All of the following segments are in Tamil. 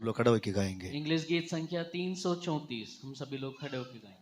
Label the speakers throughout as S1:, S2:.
S1: लोग खड़े होकर गाएंगे।
S2: इंग्लिश गीत संख्या 334, हम सभी लोग खड़े होकर गाएंगे।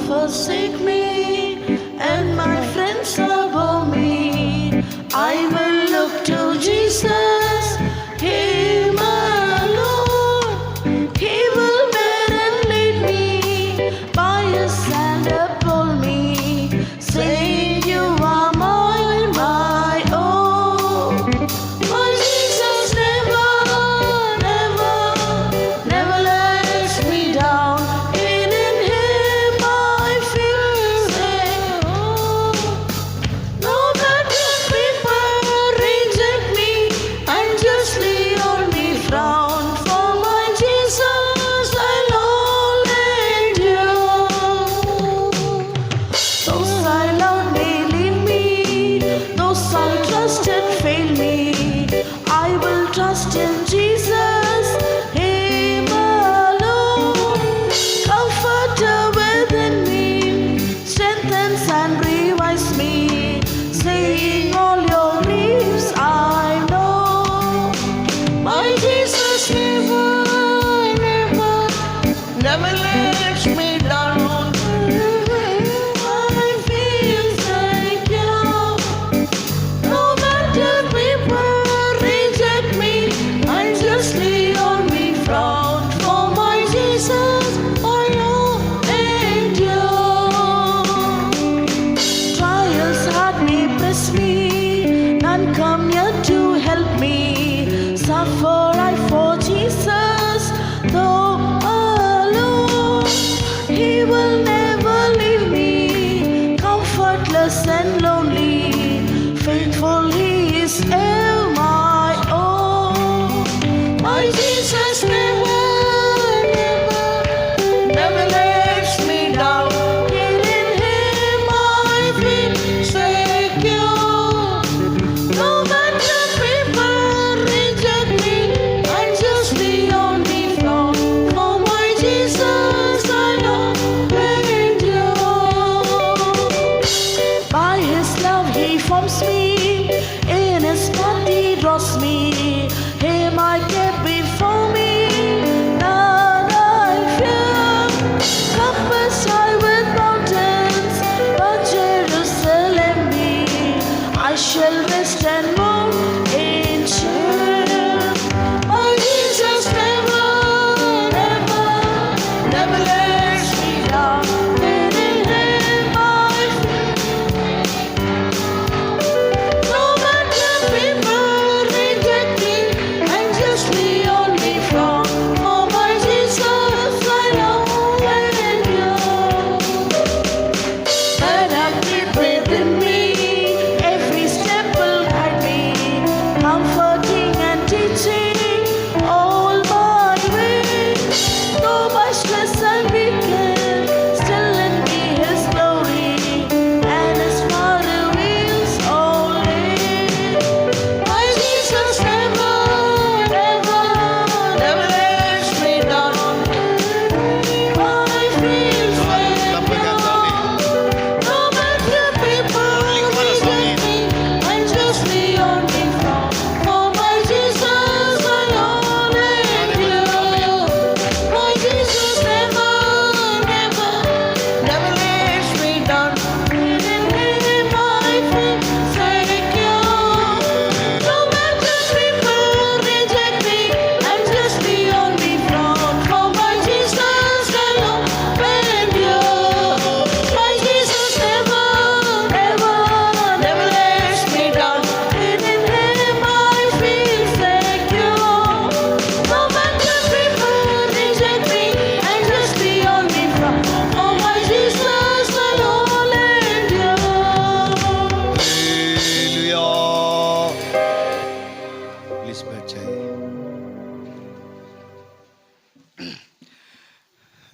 S3: Forsake me and my friends above me. I will look to Jesus, Him alone. He will bear and lead me by His hand uphold me, saying, "You are mine, my own." My Jesus never, never, never lets me down. In Him I feel safe. No matter people reject me, unjustly on me frown. For my Jesus I'll endure. Those I love may leave me, those I trusted fail me. I will trust in Jesus, Him alone. Comforter within me, strengthens and revives me, saying all your griefs I know. My Jesus never, never, never lets me down. I feel secure. No matter people reject me, unjustly on me frown. For my Jesus I endure. Trials hard may press me, none come near to help me. Suffer I for Jesus, though alone. He will never leave me, comfortless and lonely. Faithful He is ever my own. My Jesus never, never, never lets me down. In Him I feel secure. No matter people reject me, unjustly on me frown. For my Jesus I endure. By His love He forms me, in His blood He draws me. Him I kept before me, none I fear. Compassed I with mountains, but Jerusalem be. I shall rest and move in cheer. My Jesus never, never, never lets me down. In Him I no matter people reject me, unjustly on me frown. For my Jesus I love and endure. And I keep within me, every step will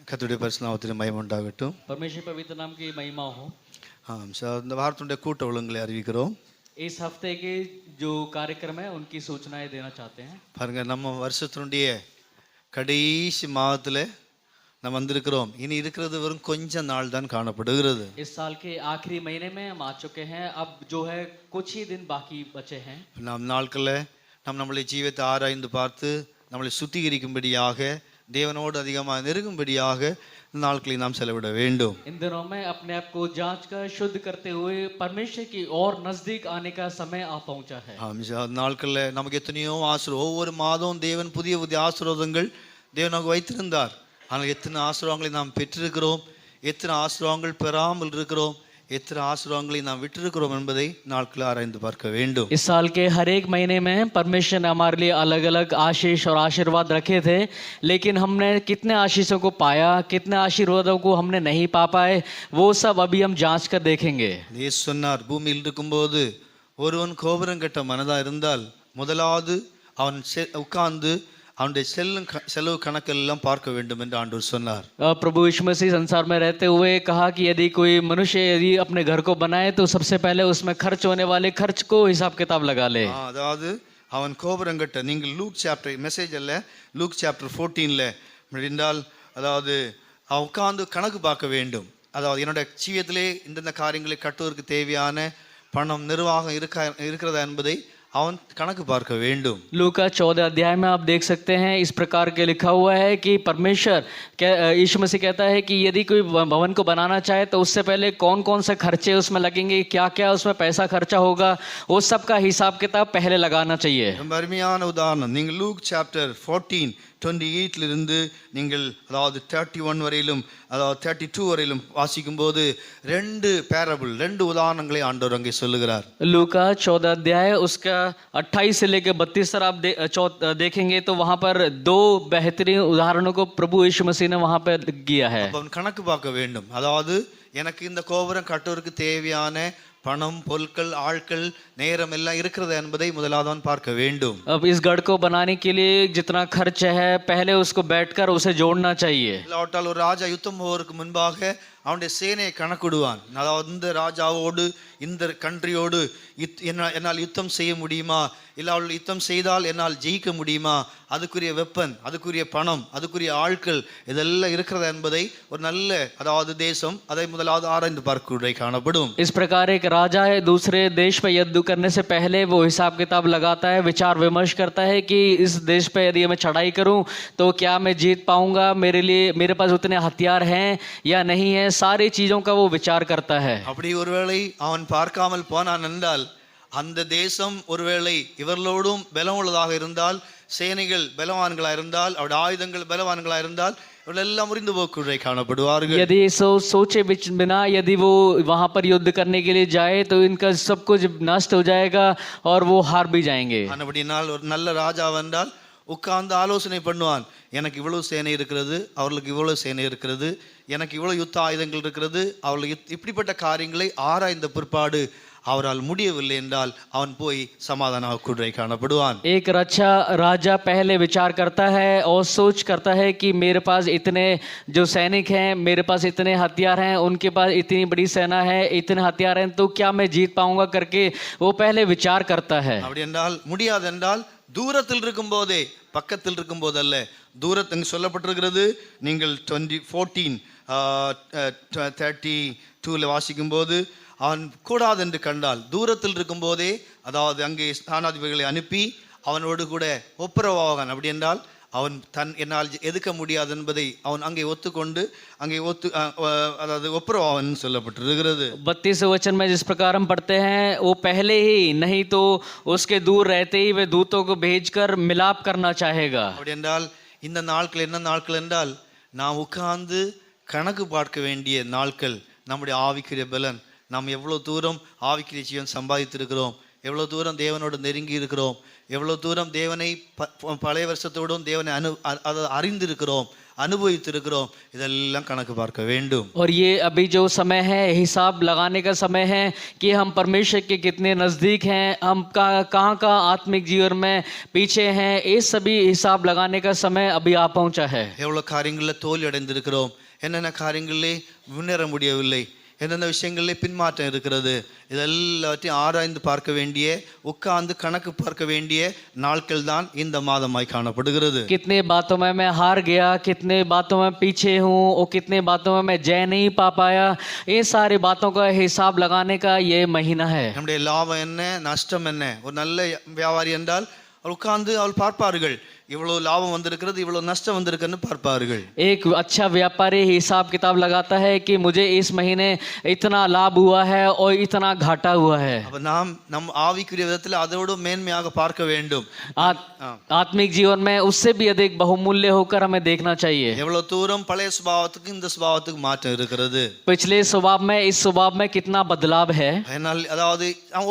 S1: கர்த்தருடைய பரிசுத்த நாமத்திற்கு மகிமை உண்டாகட்டும்.
S2: परमेश्वर पवित्र नाम की महिमा हो.
S1: ஆம் சார், இந்த வாரத்துடைய கூட்ட ஒழுங்குகளை அறிவிக்கிறோம்.
S2: इस हफ्ते के जो कार्यक्रम है उनकी सूचनाएं देना चाहते हैं.
S1: பாருங்க, நம்ம வருஷத்தினுடைய கடைசி மாதத்துல நம்ம வந்திருக்கிறோம். இனி இருக்கிறது வெறும் கொஞ்ச நாள் தான் காணப்படுகிறது.
S2: इस साल के आखिरी महीने में हम आ चुके हैं. अब जो है कुछ ही दिन बाकी बचे हैं.
S1: நாம் நாட்களில் நம்முடைய ஜீவத்தை ஆராய்ந்து பார்த்து நம்மளை சுத்திகரிக்கும்படியாக, தேவனோடு அதிகமாக நெருங்கும்படியாக நாட்களை நாம் செலவிட வேண்டும்.
S2: इन दिनों में अपने आप को जांच कर शुद्ध करते हुए परमेश्वर की और नजदीक आने का समय आ पहुंचा है.
S1: நாட்களில் நமக்கு எத்தனையோ ஒவ்வொரு மாதம் தேவன் புதிய புதிய ஆசீர்வாதங்கள் தேவன் நமக்கு வைத்திருந்தார். ஆனால் எத்தனை ஆசீர்வாதங்களை நாம் பெற்றிருக்கிறோம், எத்தனை ஆசீர்வாதங்கள் பெறாமல் இருக்கிறோம், எத்தனை ஆசீர்வாதங்களை நாம் விட்டிருக்கிறோம் என்பதை நாட்களில் ஆராய்ந்து பார்க்க வேண்டும்.
S2: इस साल के हर एक महीने में परमेश्वर ने हमारे लिए अलग अलग आशीष और आशीर्वाद रखे थे, लेकिन हमने कितने आशीषों को पाया, कितने आशीर्वादों को हमने नहीं पा पाए, वो सब अभी हम जांच कर देखेंगे.
S1: இயேசு சொன்னார், பூமியில் இருக்கும்போது ஒருவன் கோபுரம் கட்ட மனதா இருந்தால் முதலாவது அவன் உட்கார்ந்து அவனுடைய செலவு கணக்கெல்லாம் பார்க்க வேண்டும் என்று ஆண்டவர் சொன்னார்.
S2: प्रभु यीशु मसीह संसार में रहते हुए कहा कि यदि कोई मनुष्य यदि अपने घर को बनाए तो सबसे पहले उसमें खर्च होने वाले खर्च को हिसाब किताब लगा ले.
S1: அதாவது அவன் கோபுரம் கட்ட, நீங்கள் லூக் சாப்டர் மெசேஜ் அல்ல, லூக் சாப்டர் 14 என்றால், அதாவது அவன் உட்கார்ந்து கணக்கு பார்க்க வேண்டும். அதாவது என்னோட ஜீவியத்திலே இந்தந்த காரியங்களை கட்டுவதற்கு தேவையான பணம் நிர்வாகம் இருக்கிறதா என்பதை அவன் கணக்கு பார்க்க வேண்டும்.
S2: लूका 14 अध्याय में आप देख सकते हैं इस प्रकार के लिखा हुआ है कि परमेश्वर यीशु मसीह कहता है कि यदि कोई भवन को बनाना चाहे तो उससे पहले कौन कौन से खर्चे उसमें लगेंगे, क्या क्या उसमें पैसा खर्चा होगा, वो सब का हिसाब किताब पहले लगाना चाहिए.
S1: ரொம்ப அருமையான உதாரணம். நீங்கள் லூக் சாப்டர் 14:28 இருந்து நீங்கள் அதாவது 31 வரையிலும், அதாவது 32 வரையிலும் வாசிக்கும் போது ரெண்டு உதாரணங்களை ஆண்டவர் அங்கே சொல்லுகிறார்.
S2: लूका 14 अध्याय उसका 28 से लेकर 32 तक आप देखेंगे तो वहां पर दो बेहतरीन उदाहरणों को प्रभु यीशु मसीह ने वहां पर किया है.
S1: அவன் கணக்கு பார்க்க வேண்டும். அதாவது எனக்கு இந்த கோபுரம் கட்டுவதற்கு தேவையான பணம், பொருட்கள், ஆட்கள், நேரம் எல்லாம் இருக்கிறது என்பதை முதலாவது பார்க்க வேண்டும்.
S2: अब इस गढ़ को बनाने के लिए जितना खर्च है पहले उसको बैठकर उसे जोड़ना चाहिए.
S1: இல்லாவிட்டால் ஒரு ராஜா யுத்தம் போவதற்கு முன்பாக அவனுடைய சேனையை கணக்கிடுவான். அதாவது இந்த ராஜாவோடு இந்த கண்ட்ரியோடு என்னால் யுத்தம் செய்ய முடியுமா, இல்லாமல் யுத்தம் செய்தால் என்னால் ஜெயிக்க முடியுமா, அதுக்குரிய வெப்பன், அதுக்குரிய பணம், அதுக்குரிய ஆட்கள் இதெல்லாம் இருக்கிறதா என்பதை ஒரு நல்ல, அதாவது தேசம் அதை முதலாவது ஆராய்ந்து பார்க்க காணப்படும்.
S2: इस प्रकार एक राजा है दूसरे देश पे युद्ध करने से पहले वो हिसाब किताब लगाता है, विचार विमर्श करता है कि इस देश पे यदि मैं चढ़ाई करूं तो क्या मैं जीत पाऊंगा, मेरे पास उतने हथियार हैं या नहीं है, सारी चीजों का वो विचार करता है.
S1: அப்படி ஒருவேளை அவன் பார்க்காமல் போனான் என்றால், அந்த தேசம் ஒருவேளை இவர்களோடும் பலம் உள்ளதாக இருந்தால், சேனைகள் பலவான்களா இருந்தால், அவருடைய ஆயுதங்கள் பலவான்களா இருந்தால், இவரெல்லாம் முறிந்து போக்குறை காணப்படுவார்கள்.
S2: यदि सोचे बिना यदि वो वहां पर युद्ध करने के लिए जाए तो इनका सब कुछ नष्ट हो जाएगा और वो हार भी जाएंगे.
S1: அப்படினால் ஒரு நல்ல ராஜா வந்தால் உட்கார்ந்து ஆலோசனை பண்ணுவான். எனக்கு இவ்வளவு சேனை இருக்கிறது, அவர்களுக்கு இவ்வளவு சேனை இருக்கிறது, எனக்கு இவ்வளவு யுத்த ஆயுதங்கள் இருக்கிறது, அவர்களுக்கு இப்படிப்பட்ட காரியங்களை ஆராய்ந்த பிற்பாடு அவரால் முடியவில்லை என்றால் அவன் போய் சமாதான குதிரை காணப்படுவான்.
S2: एक अच्छा राजा पहले विचार करता है और सोच करता है कि मेरे पास इतने जो सैनिक हैं, मेरे पास इतने हथियार हैं, उनके पास इतनी बड़ी सेना है, इतने हथियार हैं, तो क्या मैं जीत पाऊंगा करके वो पहले विचार करता है.
S1: அப்படி என்றால் முடியாதென்றால் தூரத்தில் இருக்கும் போதே, பக்கத்தில் இருக்கும் போதல்ல, தூரத்தில் சொல்லப்பட்டிருக்கிறது. நீங்கள் 14:32 வாசிக்கும் போது அவன் கூடாது என்று கண்டால் தூரத்தில் இருக்கும் போதே, அதாவது அங்கே ஸ்தானாதிபதிகளை அனுப்பி அவனோடு கூட ஒப்புரவாகான். அப்படி என்றால் அவன் என்னால் எதுக்க முடியாது என்பதை அவன் அங்கே ஒத்துக்கொண்டு அங்கே அதாவது ஒப்புரவாவன் சொல்லப்பட்டிருக்கிறது.
S2: 32 वचन में जिस प्रकार हम पढ़ते हैं, वो पहले ही नहीं तो उसके दूर रहते ही वे दूतों को भेजकर मिलाप करना चाहेगा.
S1: அப்படி என்றால் இந்த நாட்கள் என்ன நாட்கள் என்றால், நாம் உட்கார்ந்து கணக்கு பார்க்க வேண்டிய நாட்கள். நம்முடைய ஆவிக்குரிய பலன், நாம் எவ்வளவு தூரம் ஆவிக்குரிய ஜீவன் சம்பாதித்திருக்கிறோம், எவ்வளவு தூரம் தேவனோடு நெருங்கி இருக்கிறோம், எவ்வளவு தூரம் தேவனை பழைய வருஷத்தோடும் தேவனை அதை அறிந்திருக்கிறோம், அனுபவித்திருக்கிறோம், இதெல்லாம் கணக்கு பார்க்க வேண்டும்.
S2: और ये अभी जो समय है हिसाब लगाने का समय है कि हम परमेश्वर के कितने नज़दीक हैं, हम कहाँ आत्मिक जीवन में पीछे हैं, ये सभी हिसाब लगाने का समय अभी आ पहुंचा है.
S1: எவ்வளவு காரியங்களில் தோல்வி அடைந்திருக்கிறோம், என்னென்ன காரியங்களிலே முன்னேற முடியவில்லை, என்னென்ன விஷயங்களிலே பின்மாற்றம் இருக்கிறது, இதெல்லாத்தையும் ஆராய்ந்து பார்க்க வேண்டிய, உட்கார்ந்து கணக்கு பார்க்க வேண்டிய நாட்கள் தான் இந்த மாதமாய் காணப்படுகிறது.
S2: कितने बातों में मैं हार गया, कितने बातों में पीछे हूँ और कितने बातों में मैं जय नहीं पा पाया, ये सारी बातों का हिसाब लगाने का ये महीना है.
S1: நம்முடைய லாபம் என்ன, நஷ்டம் என்ன. ஒரு நல்ல வியாபாரி என்றால் உட்கார்ந்து அவள் பார்ப்பார்கள், இவ்வளவு லாபம் வந்திருக்கிறது, இவ்வளவு நஷ்டம் வந்திருக்குன்னு பார்ப்பார்கள்.
S2: एक अच्छा व्यापारी हिसाब किताब लगाता है कि मुझे इस महीने इतना लाभ हुआ है और इतना घाटा हुआ है.
S1: அப்ப நாம் நம் ஆவிக்குரிய விதத்தில் அதோடு மேன்மையாக பார்க்க வேண்டும்.
S2: आत्मिक जीवन में उससे भी अधिक बहुमूल्य होकर हमें देखना चाहिए.
S1: எவ்வளவு தூரம் பழைய சுபாவத்துக்கு இந்த சுபாவத்துக்கு மாற்றம் இருக்கிறது,
S2: पिछले स्वभाव में इस स्वभाव में कितना बदलाव है.
S1: அதனால் அதாவது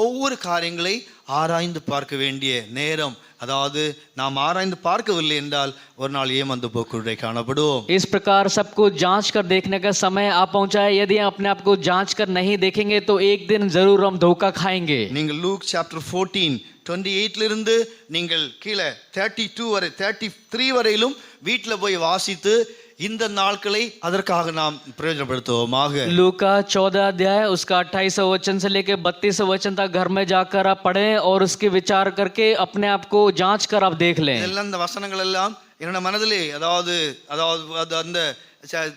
S1: ஒவ்வொரு காரியங்களை ஆராய்ந்து பார்க்க வேண்டிய நேரம், அதாவது நாம் ஆராய்ந்து பார்க்கவில்லை என்றால் ஒரு நாள் ஏமாந்து போக்குள்ளே காணப்படுவோம்.
S2: इस प्रकार सबको जांच कर देखने का समय आ पहुंचा है. यदि हम अपने आप को जांच कर नहीं देखेंगे तो एक दिन जरूर हम धोखा खाएंगे.
S1: நீங்கள் லூக் சாப்டர் 14:28 இருந்து நீங்கள் கீழே 32 வரை 33 வரையிலும் வீட்டில் போய் வாசித்து இந்த நாட்களை அதற்காக நாம் பிரயோஜனப்படுத்துவோமாக.
S2: लूका 14 अध्याय उसका 28वां वचन से लेकर 32वां वचन तक घर में जाकर आप पढ़ें और उसके विचार करके अपने आप को जांच कर आप देख लें.
S1: இதெல்லாம் இந்த வசனங்கள் எல்லாம் என்னோட மனதிலே அதாவது அந்த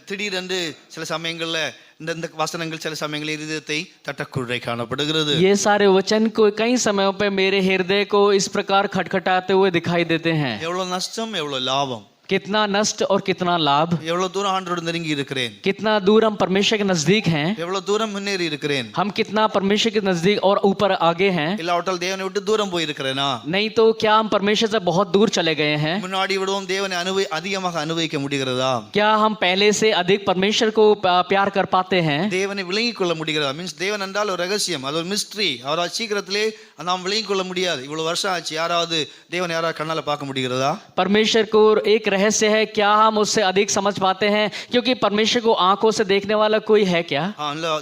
S1: திடீரென்று சில சமயங்கள்ல இந்த வசனங்கள் சில சமயங்களில் இருதயத்தை தட்டக்குள்ளே காணப்படுகிறது.
S2: ये सारे वचन को कई समयों पे मेरे हृदय को इस प्रकार खटखटाते हुए दिखाई देते हैं.
S1: எவ்வளவு நஷ்டம், எவ்வளவு லாபம்,
S2: कितना नष्ट और कितना लाभ,
S1: எவ்வளவு தூரம் ஆண்டவரோடு நெருங்கி இருக்கிறேன்,
S2: कितना दूर हम परमेश्वर के नजदीक हैं,
S1: எவ்வளவு தூரம் முன்னேறி இருக்கிறேன்,
S2: हम कितना परमेश्वर के नजदीक और ऊपर आगे हैं,
S1: இல்லாவிட்டால் தேவனை விட்டு தூரம் போய் இருக்கிறேனா,
S2: नहीं तो क्या हम परमेश्वर से बहुत दूर चले गए हैं,
S1: முன்னாடி விடவும் தேவனை அதிகமாக அனுபவிக்க முடிகிறதா,
S2: क्या हम पहले से अधिक परमेश्वर को प्यार कर पाते हैं,
S1: தேவனை விளங்கிக் கொள்ள முடிகிறதா. மீன்ஸ் தேவன் என்றால் ஒரு ரகசியம், அது ஒரு மிஸ்ட்ரி, அவரால் சீக்கிரத்திலே நாம் விளங்கிக் கொள்ள முடியாது. இவ்வளவு வருஷம் ஆச்சு, யாராவது தேவனை யாராவது கண்ணால பார்க்க முடிகிறதா.
S2: परमेश्वर को एक रहस्य है, क्या हम उससे अधिक समझ पाते हैं, क्योंकि परमेश्वर को आंखों से देखने वाला कोई है क्या.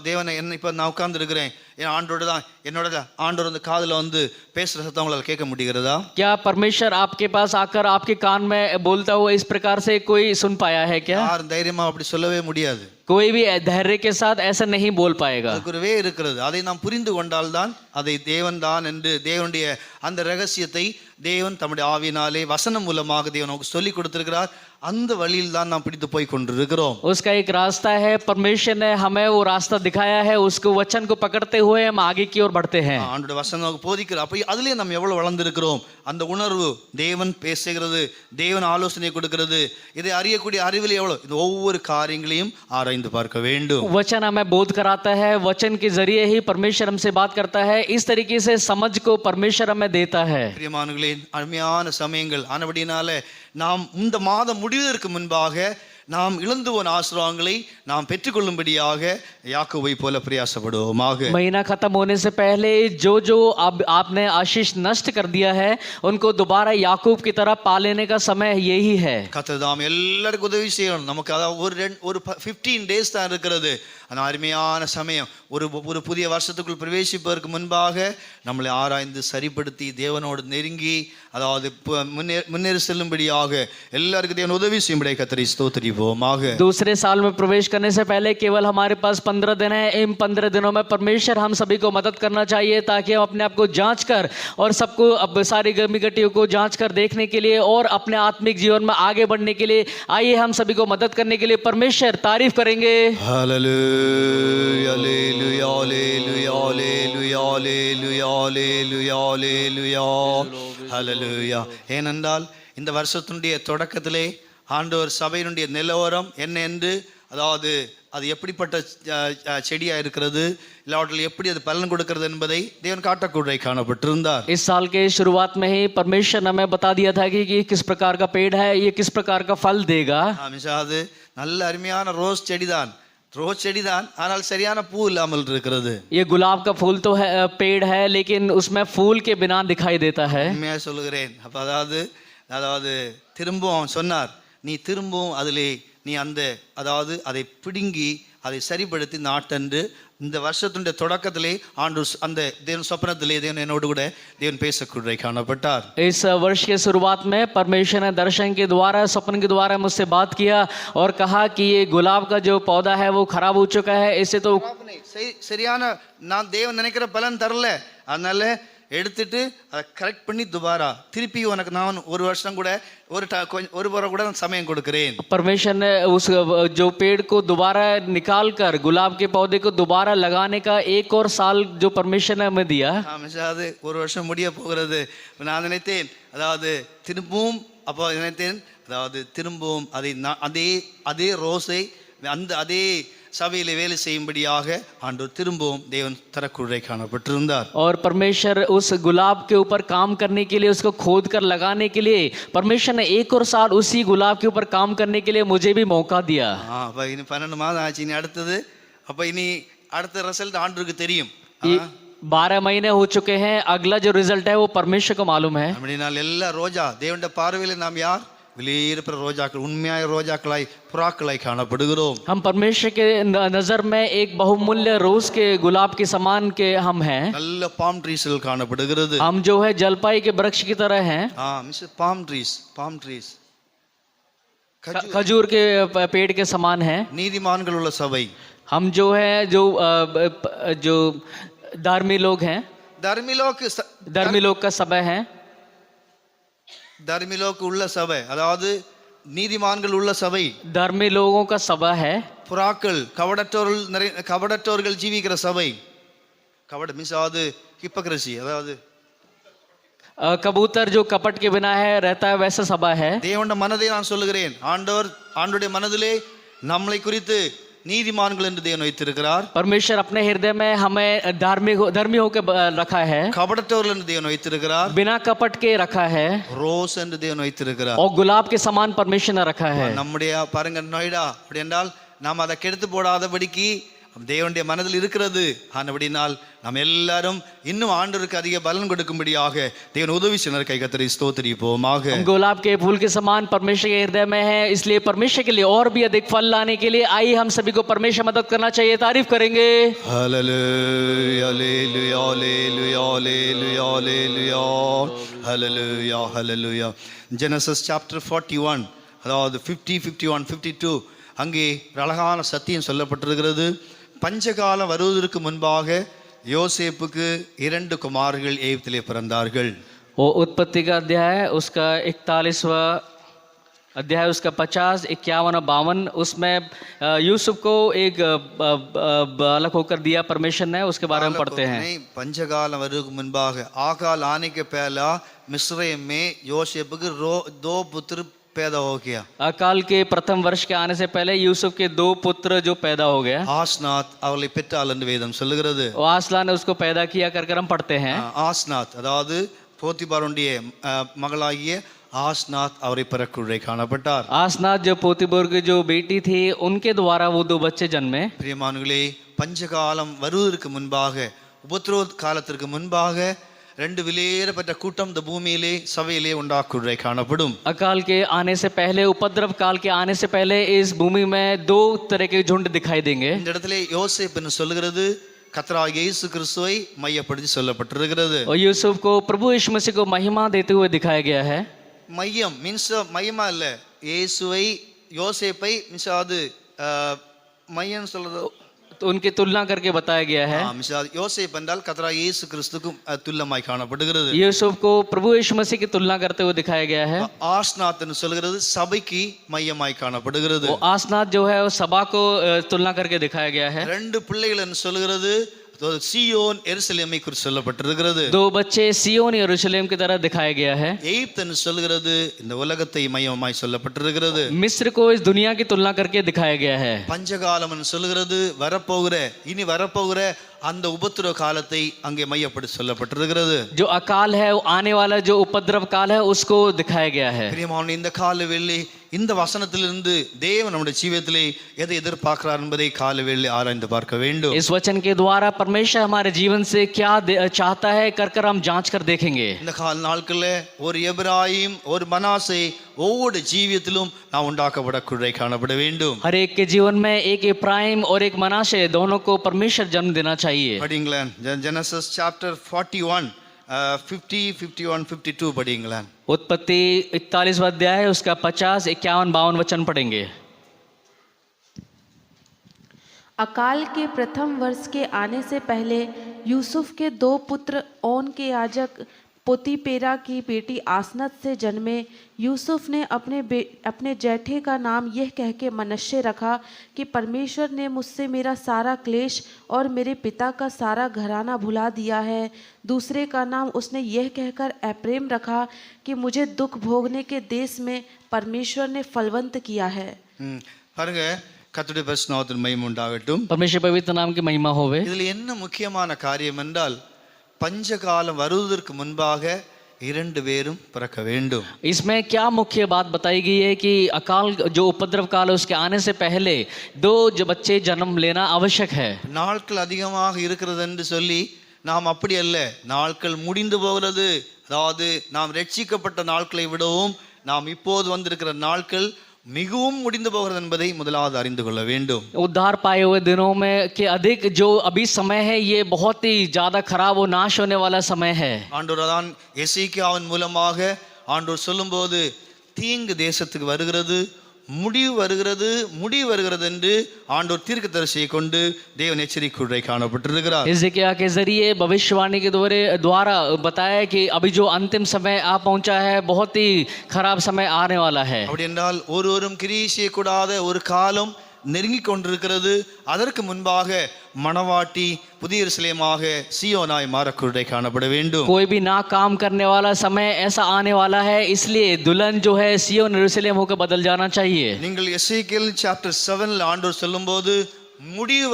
S1: தேவனை என்ன இப்ப நான் உட்கார்ந்து இருக்கிறேன், என் ஆண்டோட தான் என்னோட ஆண்டோட வந்து காதுல வந்து பேசுற சத்தம் உங்களால் கேட்க முடிகிறதா.
S2: क्या परमेश्वर आपके पास आकर आपके कान में बोलता हुआ इस प्रकार से कोई सुन पाया है क्या.
S1: யாரும் தைரியமா அப்படி சொல்லவே முடியாது.
S2: कोई भी धैर्य के साथ ऐसा नहीं बोल पाएगा.
S1: அதுக்கு ஒரு வே இருக்கிறது, அதை நாம் புரிந்து கொண்டால்தான் அதை தேவன் தான் என்று தேவனுடைய அந்த ரகசியத்தை தேவன் தம்முடைய ஆவியினாலே வசனம் மூலமாக தேவன் நமக்கு சொல்லி கொடுத்திருக்கிறார். அந்த வழியில் தான் நாம் பிடித்து போய் கொண்டிருக்கிறோம்.
S2: उसका एक रास्ता है, परमेश्वर ने हमें वो रास्ता दिखाया है, उसको वचन को पकड़ते हुए हम आगे की ओर बढ़ते हैं.
S1: ஆண்டவருடைய வசனம் நமக்கு போதிக்கிறார். அப்ப அதிலே நம்ம எவ்வளவு வளர்ந்திருக்கிறோம், அந்த உணர்வு, தேவன் பேசுகிறது, தேவன் ஆலோசனை கொடுக்கிறது, இதை அறியக்கூடிய அறிவில் எவ்வளவு, இது ஒவ்வொரு காரியங்களையும் ஆராய்ந்து பார்க்க வேண்டும்.
S2: वचन हमें बोध कराता है, वचन के जरिए ही परमेश्वर हमसे बात करता है, इस तरीके से समझ को परमेश्वर हमें देता है.
S1: பிரியமானவர்களே, அருமையான சமயங்கள் ஆனபடினால நாம் இந்த மாதம் முடிவதற்கு முன்பாக நாம் இழந்து போன ஆசீர்வாதங்களை நாம் பெற்றுக்கொள்ளும்படியாக யாக்கோபை போல பிரயாசப்படுவோமாக.
S2: महीना खत्म होने से पहले जो जो आपने आशीष नष्ट कर दिया है उनको दोबारा याकूब की तरह पा लेने का समय यही है.
S1: கர்த்தர் தாம் எல்லாருக்கும் உதவி செய்யணும். நமக்கு அதாவது ஒரு 15 days தான் இருக்கிறது. அந்த அருமையான சமயம், ஒரு புதிய வருஷத்துக்குள் பிரவேசிப்பதற்கு முன்பாக நம்மளை ஆராய்ந்து சரிப்படுத்தி தேவனோடு நெருங்கி அதாவது முன்னேறி செல்லும்படியாக எல்லாருக்கும் தேவன் உதவி செய்யும்படியாக கர்த்தரை ஸ்தோத்திரிப்போமாக.
S2: दूसरे साल में प्रवेश करने से पहले केवल हमारे पास 15 दिन है. इन 15 दिनों में परमेश्वर हम सभी को मदद करना चाहिए ताकि हम अपने आप को जांच कर और सबको अब सारी गर्मी घटियों को जांच कर देखने के लिए और अपने आत्मिक जीवन में आगे बढ़ने के लिए आइए हम सभी को मदद करने के लिए परमेश्वर तारीफ करेंगे.
S1: Hallelujah, hallelujah, hallelujah, hallelujah, hallelujah, hallelujah, hallelujah, hallelujah. ஏனென்றால் இந்த வருஷத்தினுடைய தொடக்கத்திலே ஆண்டவர் சபையினுடைய நிலவரம் என்ன என்று, அதாவது அது எப்படிப்பட்ட செடியா இருக்கிறது, இல்லாவற்றில் எப்படி அது பலன் கொடுக்கிறது என்பதை தேவன் காட்டக்கூட காணப்பட்டிருந்தார்.
S2: इस साल के शुरुआत में ही परमेश्वर ने हमें बता दिया था कि किस प्रकार का पेड़ है, ये किस प्रकार का फल देगा.
S1: அது நல்ல அருமையான ரோஸ் செடிதான். ரோஸ் செடிதான், ஆனால் சரியான பூ இல்லாமல் இருக்கிறது.
S2: ये गुलाब का फूल तो है, पेड़ है, लेकिन उसमें फूल के बिना दिखाई देता है.
S1: உண்மையாக சொல்லுகிறேன். அப்ப அதாவது அதாவது திரும்பவும் அவன் சொன்னார், நீ திரும்பவும் அதிலே நீ அதாவது அதை பிடுங்கி அதை சரிப்படுத்தி நாட்டன்று. இந்த வருஷத்துடைய தொடக்கத்திலே ஆண்டு அந்த தேவன் சொப்பனத்திலே தேவன் என்னோடு கூட தேவன் பேசக்கூட காணப்பட்டார்.
S2: इस वर्ष के शुरुआत में परमेश्वर ने दर्शन के द्वारा, स्वप्न के द्वारा मुझसे बात किया और कहा कि ये गुलाब का जो पौधा है वो खराब हो चुका है, इसे तो
S1: சரியான நான் தேவன் நினைக்கிற பலன் தரல, அதனால எடுத்துட்டு அதை கரெக்ட் பண்ணி துபாரா திருப்பி உனக்கு நான் ஒரு வருஷம் கூட ஒரு முறை கூட நான் சமயம் கொடுக்கிறேன்.
S2: परमेश्वर ने उस जो पेड़ को दोबारा निकाल कर गुलाब के पौधे को दोबारा लगाने का 1 और साल जो परमेश्वर ने हमें दिया.
S1: அது ஒரு வருஷம் முடிய போகிறது. நான் நினைத்தேன் அதாவது திரும்பவும் அப்போ நினைத்தேன் அதாவது திரும்பவும் அதே அதே ரோஸை அதே சபையிலே வேலை செய்யும்படியாக ஆண்டவர் திரும்பவும் தேவன் தரக்குறை காணப்பட்டிருந்தார்.
S2: और परमेश्वर उस गुलाब के ऊपर काम करने के लिए, उसको खोद कर लगाने के लिए परमेश्वर ने 1 और साल उसी गुलाब के ऊपर काम करने के लिए मुझे भी मौका दिया.
S1: அப்ப இனி 12 மாதம் ஆச்சு. இனி அடுத்தது அப்ப இனி அடுத்த ரிசல்ட் ஆண்டவருக்கு தெரியும்.
S2: 12 महीने हो चुके हैं, अगला जो रिजल्ट है वो परमेश्वर को मालूम है.
S1: அப்படினால் எல்லா ரோஜா தேவனுடைய பார்வையில் நாம் யார் வெளியிருக்கிற ரோஜாக்கள், உண்மையாய ரோஜாக்களாய் புறாக்களாய் காணப்படுகிறோம்.
S2: हम परमेश्वर के नजर में एक बहुमूल्य रोज के गुलाब के समान के हम हैं.
S1: நல்ல பாம் ட்ரீஸ்கள் காணப்படுகிறது.
S2: हम जो है जलपाई के वृक्ष की तरह हैं.
S1: மிஸ் பாம் ட்ரீஸ்
S2: खजूर के पेड़ के समान हैं.
S1: நீதிமான்கள் உள்ள சபை.
S2: हम जो है जो धर्मी लोग हैं, धर्मी लोग का सभा है.
S1: தர்மிலோக்கு உள்ள சபை, அதாவது நீதிமான்கள் உள்ள சபை.
S2: धर्मी लोगों का सभा है.
S1: புறாக்கள் கபடற்றோர்கள் ஜீவிக்கிற சபை. மீன்ஸ் அதாவது ஹிப்போக்ரசி, அதாவது
S2: कबूतर जो कपट के बिना है रहता है, वैसा सभा है.
S1: தேவனுடைய மனதை நான் சொல்லுகிறேன். ஆண்டவருடைய மனதிலே நம்மளை குறித்து நீதிமான்கள் என்று தேவன் வைத்திருக்கிறார்.
S2: परमेश्वर अपने हृदय में हमें धर्मी होकर रखा है.
S1: கபடற்றோர்கள் என்று தேவன் வைத்திருக்கிறார்.
S2: बिना कपट के रखा है.
S1: ரோஸ் என்று தேவன் வைத்திருக்கிறார்.
S2: और गुलाब के समान परमेश्वर ने रखा है.
S1: நம்முடைய பாருங்க நோய்டா அப்படி என்றால் நாம் அதை கெடுத்து போடாதபடிக்கு தேவனுடைய மனதில் இருக்கிறது. ஆனபடினால் நாம் எல்லாரும் இன்னும் ஆண்டவருக்கு அதிக பலன் கொடுக்கும்படியாக தேவன் உதவி செய்வார். கை கத்தரி ஸ்தோத்திரிப்போமாக.
S2: गुलाब के फूल के समान परमेश्वर के हृदय में है, इसलिए परमेश्वर के लिए और भी अधिक फल लाने के लिए आइए हम सभी को परमेश्वर मदद करना चाहिए. तारीफ करेंगे.
S1: Hallelujah hallelujah hallelujah hallelujah hallelujah hallelujah hallelujah. Genesis chapter 41, அதாவது 50, 51, 52 அங்கே அழகான சத்தியம் சொல்லப்பட்டிருக்கிறது. பஞ்சகாலம் வருவதற்கு முன்பாக யோசேப்புக்கு 2 குமாரர்கள் எகிப்திலே பிறந்தார்கள்.
S2: वो उत्पत्ति का अध्याय उसका 41वां अध्याय उसका 50, 51, 52 उसमें यूसुफ को एक बालक होकर दिया परमेश्वर ने. उसके बारे में पढ़ते हैं.
S1: पंचकाल வருவதற்கு முன்பாக आकाल आने के पहला मिस्र में யோசேப்பு के 2 पुत्र पैदा हो गया.
S2: अकाल के प्रथम वर्ष के आने से पहले यूसुफ के 2 पुत्र जो पैदा हो गया.
S1: ஆஸ்நாத் அவளை பெற்றாள் என்று வேதம் சொல்லுகிறது.
S2: आसला ने उसको पैदा किया कर हम पढ़ते हैं.
S1: ஆஸ்நாத் அதாவது போத்திபாருடைய மகளாகிய ஆஸ்நாத் அவரை பிறக்குள்ளே காணப்பட்டார்.
S2: आसनाथ जो पोतीबोर की जो बेटी थी उनके द्वारा वो 2 बच्चे जन्मे.
S1: பிரியமானவர்களே, பஞ்சகாலம் வருவதற்கு முன்பாக, உபத்திரவ காலத்திற்கு முன்பாக 2 விலையேறப்பட்ட கூட்டம் இந்த பூமியிலே சபையிலே உண்டாக்குள்ளே காணப்படும்.
S2: अकाल के आने से पहले, उपद्रव काल के आने से पहले इस भूमि में 2 तरह के झुंड दिखाई देंगे.
S1: இந்த இடத்திலே யோசேப்பு என்று சொல்கிறது கர்த்தராகிய இயேசு கிறிஸ்துவை மையப்படுத்தி சொல்லப்பட்டிருக்கிறது.
S2: और यूसुफ को प्रभु यीशु मसीह को महिमा देते हुए दिखाया गया है.
S1: மையம் மீன்ஸ் மையமா இல்ல, இயேசுவை யோசேப்பை மீன்ஸ் அது மையம் சொல்றது,
S2: तो उनकी तुलना करके बताया गया है.
S1: யோசேப் என்றால் கர்த்தராகிய இயேசு கிறிஸ்துவுக்கும் துல்லியமாய் காணப்படுகிறது.
S2: यूसुफ को प्रभु यीशु मसीह की तुलना करते हुए दिखाया गया है.
S1: ஆஸ்நாத் என்று சொல்கிறது சபைக்கு மையமாய் காணப்படுகிறது.
S2: वो आसनाथ जो है वो सभा को तुलना करके दिखाया गया है.
S1: 2 பிள்ளைகள் என்று சொல்கிறது சியோன் எருசலேமை குறித்து சொல்லப்பட்டிருக்கிறது.
S2: 2 बच्चे सियोन यरूशलेम की तरह दिखाया गया है.
S1: எகிப்து என்று சொல்கிறது இந்த உலகத்தை மையமாய் சொல்லப்பட்டிருக்கிறது.
S2: मिस्र को इस दुनिया की तुलना करके दिखाया गया है.
S1: பஞ்சகாலம் என்று சொல்கிறது இனி வரப்போகிற அந்த உபத்திரவ காலத்தை அங்கே மையப்படுத்தி சொல்லப்பட்டிருக்கிறது.
S2: जो अकाल है, वो आने वाला जो उपद्रव काल है उसको दिखाया गया है.
S1: பிரியமான இந்த காலவேளை இந்த வசனத்திலிருந்து தேவன் நம்முடைய ஜீவியத்திலே எதை எதிர்பார்க்கிறார் என்பதை காலவேளை ஆராய்ந்து பார்க்க வேண்டும்.
S2: इस वचन के द्वारा परमेश्वर हमारे जीवन से क्या चाहता है कर हम जांच कर देखेंगे.
S1: இந்த கால நாட்களில் ஒரு எபிராயிம் ஒரு மனாசே ஒவ்வொரு ஜீவியத்திலும் நாம் உண்டாக்கப்படக்கூட காணப்பட வேண்டும்.
S2: हर एक के जीवन में एक इब्राहिम और एक मनाशे दोनों को परमेश्वर जन्म देना चाहिए.
S1: படிங்களேன் ஜெனசிஸ் சாப்டர் 41 50 51 52 படிங்களேன்.
S2: उत्पत्ति 41वां अध्याय है, उसका 50 51 52 वचन पढ़ेंगे.
S3: अकाल के प्रथम वर्ष के आने से पहले यूसुफ के 2 पुत्र ओन के याजक पोतीपेरा की बेटी आसनत से जन्मे. यूसुफ ने अपने जेठे का नाम यह कह के मनश्शे रखा कि परमेश्वर ने मुझसे मेरा सारा क्लेश और मेरे पिता का सारा घराना भुला दिया है. दूसरे का नाम उसने यह कहकर एप्रेम रखा कि मुझे दुख भोगने के देश में परमेश्वर ने फलवंत किया है.
S1: பாருங்க, கர்த்தருடைய பரிசுத்த நாமத்திற்கு மகிமை உண்டாகட்டும்.
S2: परमेश्वर पवित्र नाम की महिमा होवे.
S1: இதில் என்ன முக்கியமான காரியம் என்றால் பஞ்சகாலம் வருவதற்கு முன்பாக 2 பேரும் பிறக்க வேண்டும்.
S2: इसमें क्या मुख्य बात बताई गई है कि अकाल जो उपद्रव काल है उसके आने से पहले 2 बच्चे जन्म लेना आवश्यक है.
S1: நாட்கள் அதிகமாக இருக்கிறது என்று சொல்லி நாம் அப்படி அல்ல, நாட்கள் முடிந்து போகிறது. அதாவது நாம் ரட்சிக்கப்பட்ட நாட்களை விடவும் நாம் இப்போது வந்திருக்கிற நாட்கள் மிகவும் முடிந்து போகிறது என்பதை முதலாவது அறிந்து கொள்ள வேண்டும்.
S2: उद्धार पाए हुए दिनों में के अधिक जो अभी समय है ये बहुत ही ज्यादा खराब और नाश होने वाला समय है.
S1: ஆண்டவர் தான் எசேக்கியாவின் மூலமாக ஆண்டவர் சொல்லும்போது தீங்கு தேசத்துக்கு வருகிறது, முடிவு வருகிறது என்று ஆண்டவர் தீர்க்கதரிசியை கொண்டு தேவன் எச்சரிக்கை காணப்பட்டிருக்கிறார்.
S2: हिजकिय्याह के जरिए भविष्यवाणी के द्वारा बताया कि अभी जो अंतिम समय आ पहुंचा है बहुत ही खराब समय आने वाला है.
S1: அப்படி என்றால் ஒருவரும் கிரியை செய்யக்கூடாத ஒரு காலம் நெருங்கி கொண்டிருக்கிறது. அதற்கு முன்பாக மணவாட்டி புதிய எருசலேமாக சியோனாய் மாறக்கூட காணப்பட வேண்டும்.
S2: कोई भी ना काम करने वाला समय ऐसा आने वाला है, इसलिए दुल्हन जो है सियोन यरूशलेम होकर बदल जाना चाहिए.
S1: நீங்கள் எசேக்கியேல் சாப்டர் 7ல ஆண்டவர் சொல்லும்போது முடிவு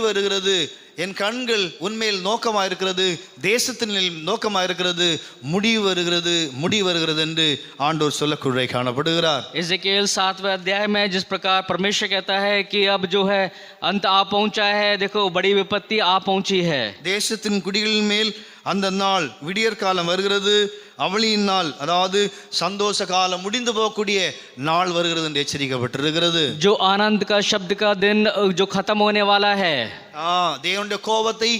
S1: வருகிறது என் கண்கள் உன்மேல் நோக்கமாக இருக்கிறது, தேசத்தின் நோக்கமாக இருக்கிறது, முடிவு வருகிறது என்று ஆண்டவர் சொல்லக்கூட காணப்படுகிறார்.
S2: इज़ेकियेल 7वें अध्याय में जिस प्रकार परमेश्वर कहता है कि अब जो है अंत आ पहुंचा है, देखो बड़ी विपत्ति आ पहुंची है.
S1: தேசத்தின் குடிகளின் மேல் அந்த நாள் விடியற் காலம் வருகிறது, அவளியின் நாள் அதாவது சந்தோஷ காலம் முடிந்து போகக்கூடிய நாள் வருகிறது என்று எச்சரிக்கப்பட்டிருக்கிறது.
S2: जो आनंद का शब्द का दिन जो खत्म होने वाला है,
S1: தேவனுடைய கோபத்தை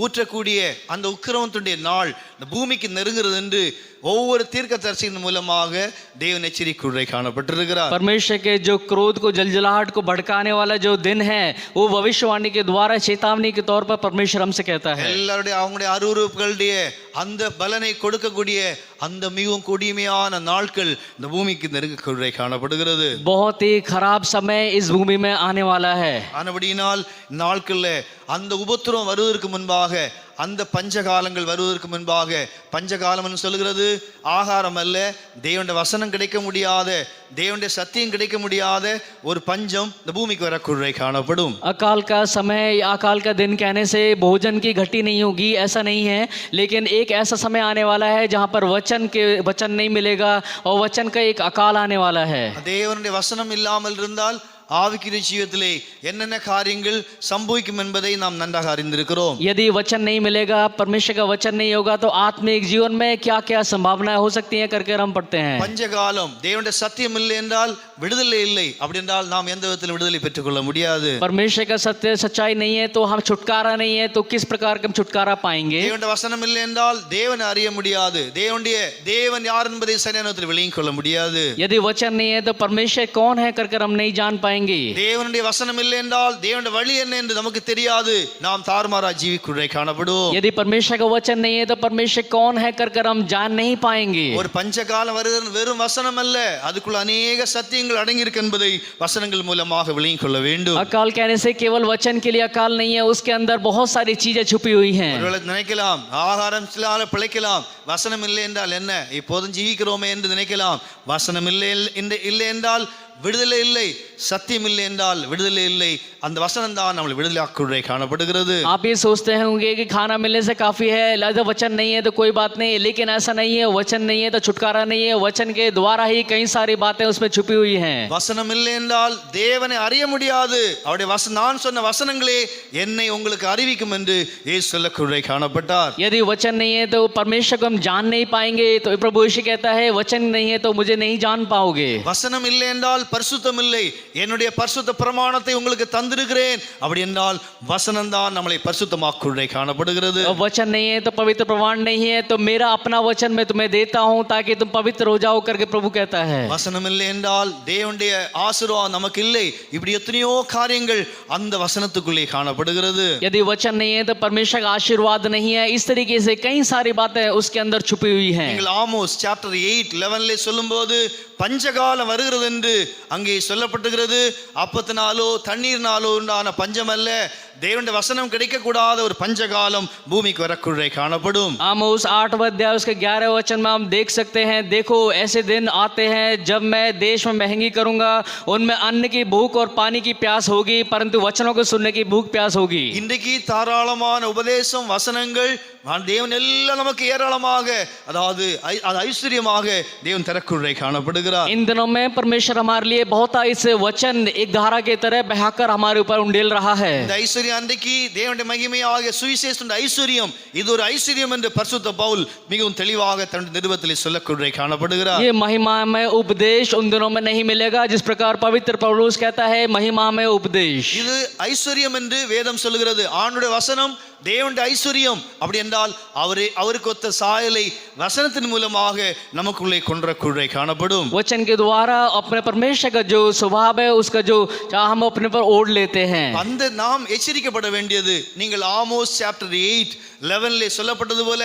S1: ஊற்றக்கூடிய அந்த உக்கிரமத்துடைய நாள் இந்த பூமிக்கு நெருங்குகிறது என்று ஒவ்வொரு தீர்க்கதரிசியின் மூலமாக தேவன் எச்சரிக்கை காணப்பட்டிருக்கிறார்.
S2: परमेश्वर के जो क्रोध को जलजलाहट को भड़काने वाला जो दिन है वो भविष्यवाणी के द्वारा चेतावनी के तौर पर परमेश्वर हमसे कहता है.
S1: எல்லாருடைய அவங்களுடைய அருவருப்புகளுடைய அந்த பலனை கொடுக்கக்கூடிய அந்த மிகவும் கொடிமையான நாட்கள் இந்த பூமிக்கு நெருங்கக்கூட காணப்படுகிறது.
S2: बहुत ही खराब समय इस भूमि में आने वाला है.
S1: ஆனபடியினால் நாட்கள்ல அந்த உபத்திரம் வருவதற்கு முன்பாக அந்த பஞ்சகாலங்கள் வருவதற்கு முன்பாக, பஞ்சகாலம் சொல்லுகிறது ஆகாரம் அல்ல, தேவனுடைய வசனம் கிடைக்க முடியாத, தேவனுடைய சத்தியம் கிடைக்க முடியாத ஒரு பஞ்சம் இந்த பூமிக்கு வரக்கூட காணப்படும்.
S2: अकाल का समय या अकाल का दिन कहने से भोजन की घटी नहीं होगी, ऐसा नहीं है, लेकिन एक ऐसा समय आने वाला है जहां पर वचन नहीं मिलेगा और वचन का एक अकाल आने वाला है.
S1: தேவனுடைய வசனம் இல்லாமல் இருந்தால் ஆவிக்குரிய ஜீவியத்திலே என்னென்ன காரியங்கள் சம்பவிக்கும் என்பதை நாம் நன்றாக அறிந்திருக்கிறோம்.
S2: यदि वचन नहीं मिलेगा, परमेश्वर का वचन नहीं होगा, तो आत्मिक जीवन में क्या क्या संभावनाएं हो सकती हैं करके हम पढ़ते हैं.
S1: பஞ்சகாலம் தேவனுடைய சத்தியம் இல்லை என்றால் விடுதலை இல்லை. அப்படி என்றால் நாம் எந்த விதத்தில் விடுதலை பெற்றுக்கொள்ள முடியாது.
S2: परमेश्वर का सत्य सच्चाई नहीं है तो हम छुटकारा नहीं है, तो किस प्रकार का हम छुटकारा पाएंगे.
S1: தேவனுடைய வசனம் இல்லை என்றால் தேவனை அறிய முடியாது, தேவன் யார் என்பதை சரியான விதத்தில் விளங்கிக் கொள்ள முடியாது.
S2: यदि वचन नहीं है तो परमेश्वर कौन है करके हम नहीं जान पाएंगे.
S1: தேவனுடைய வசனம் இல்லை என்றால் தேவனுடைய வழி என்ன என்று நமக்கு தெரியாது, நாம் தாறுமாறா ஜீவிக்குள்ளே காணப்படும்.
S2: यदि परमेश्वर का वचन नहीं है तो परमेश्वर कौन है करके हम जान नहीं पाएंगे.
S1: ஒரு பஞ்சகாலம் வருகிறது வெறும் வசனம் அல்ல, அதுக்குள்ள அநேக சத்தியங்கள் அடங்கி இருக்கு என்பதை வசனங்கள் மூலமாக விளங்கிக் கொள்ள வேண்டும்.
S2: अकाल कहने से केवल वचन के लिए अकाल नहीं है, उसके अंदर बहुत सारी चीजें छुपी हुई हैं.
S1: ஒருவேளை நினைக்கலாம் ஆகாரம் சிலால பிழைக்கலாம், வசனம் இல்லை என்றால் என்ன, இப்போதும் ஜீவிக்கிறோமே என்று நினைக்கலாம். வசனம் இல்லை என்றால் விடுதலை இல்லை, சத்தியம் இல்லை என்றால் விடுதலை இல்லை. அந்த வசனம் தான் நம்மளை விடுதலையாக்குள்ளே காணப்படுகிறது.
S2: आप ये सोचते होंगे कि खाना मिलने से काफी है, अगर वचन नहीं है तो कोई बात नहीं, लेकिन ऐसा नहीं है. वचन नहीं है तो छुटकारा नहीं है. वचन के द्वारा ही कई सारी बातें उसमें छुपी हुई हैं.
S1: வசனம் இல்லை என்றால் தேவனை அறிய முடியாது. அவருடைய நான் சொன்ன வசனங்களே என்னை உங்களுக்கு அறிவிக்கும் என்று இயேசு சொல்லக்குள்ளே காணப்பட்டார்.
S2: यदि वचन नहीं है तो परमेश्वर को हम जान नहीं पाएंगे. तो प्रभु यीशु कहता है वचन नहीं है तो मुझे नहीं जान पाओगे.
S1: வசனம் இல்லை என்றால் பரிசுத்தம் இல்லை. என்னுடைய பரிசுத்த பிரமாணத்தை உங்களுக்கு தந்திருக்கிறேன். அப்படி என்றால் வசனம் தான் நம்மளை பரிசுத்தமாக்குள்ளே காணப்படுகிறது.
S2: वचन नहीं है तो पवित्र प्रमाण नहीं है, तो मेरा अपना वचन मैं तुम्हें देता हूं ताकि तुम पवित्र हो जाओ करके प्रभु कहता है.
S1: வசனம் இல்லை என்றால் தேவனுடைய ஆசீர்வாதம் நமக்கு இல்லை. இப்படி எத்தனையோ காரியங்கள் அந்த வசனத்துக்குள்ளே காணப்படுகிறது.
S2: यदि वचन नहीं है तो परमेश्वर का आशीर्वाद नहीं है. इस तरीके से कई सारी बातें उसके अंदर छुपी हुई हैं.
S1: நீங்கள் ஆமோஸ் சாப்டர் 8:11 சொல்லும்போது பஞ்சகாலம் வருகிறது என்று அங்கே சொல்லப்பட்டிருக்கிறது. அப்பத்தினாலோ தண்ணீர்னாலோ உண்டான பஞ்சம் அல்ல, தேவனுடைய வசனம் கிடைக்க கூடாத ஒரு பஞ்சகாலம் பூமிக்கு வரக்குள்ளே காணப்படும்.
S2: आमोस 8वां अध्याय उसके 11वें वचन में हम देख सकते हैं, देखो ऐसे दिन आते हैं जब मैं देश में महंगी करूंगा, उनमें अन्न की भूख और पानी की प्यास होगी, परंतु वचनों को सुनने की भूख प्यास होगी.
S1: இன்றைக்கு தாராளமான உபதேசம் வசனங்கள் தேவன் எல்லாம் நமக்கு ஏராளமாக, அதாவது அது ஐஸ்வர்யமாக தேவன் தரக்குள்ளே காணப்படுகிறார்.
S2: इन दिनों में परमेश्वर हमारे लिए बहुत इस वचन एक धारा के तरह बहाकर हमारे ऊपर उंडेल रहा है.
S1: இந்த ஐஸ்வர்யம் அன்றைக்கு தேவனுடைய மகிமையாக சுவிசேஷம் ஐஸ்வர்யம், இது ஒரு ஐஸ்வர்யம் என்று பரிசுத்த பவுல் மிகவும் தெளிவாக தன்னுடைய நிருபத்திலே சொல்லக்குள்ளே காணப்படுகிறார்.
S2: ये महिमामय उपदेश उन दिनों में नहीं मिलेगा जिस प्रकार पवित्र पौलुस कहता है महिमामय उपदेश.
S1: இது ஐஸ்வர்யம் என்று வேதம் சொல்லுகிறது. ஆண்டுடைய வசனம் தேவனுடைய ஐஸ்வர்யம். அப்படி என்றால் அவருக்கு ஒத்த சாயலை வசனத்தின் மூலமாக நமக்குள்ளே கொன்றக்குள்ளே காணப்படும்.
S2: वचन के द्वारा अपने परमेश्वर का जो स्वभाव है उसका जो हम अपने पर ओढ़ लेते हैं.
S1: அந்த நாம் எச்சரிக்கப்பட வேண்டியது, நீங்கள் ஆமோஸ் சாப்டர் 8:11 சொல்லப்பட்டது போல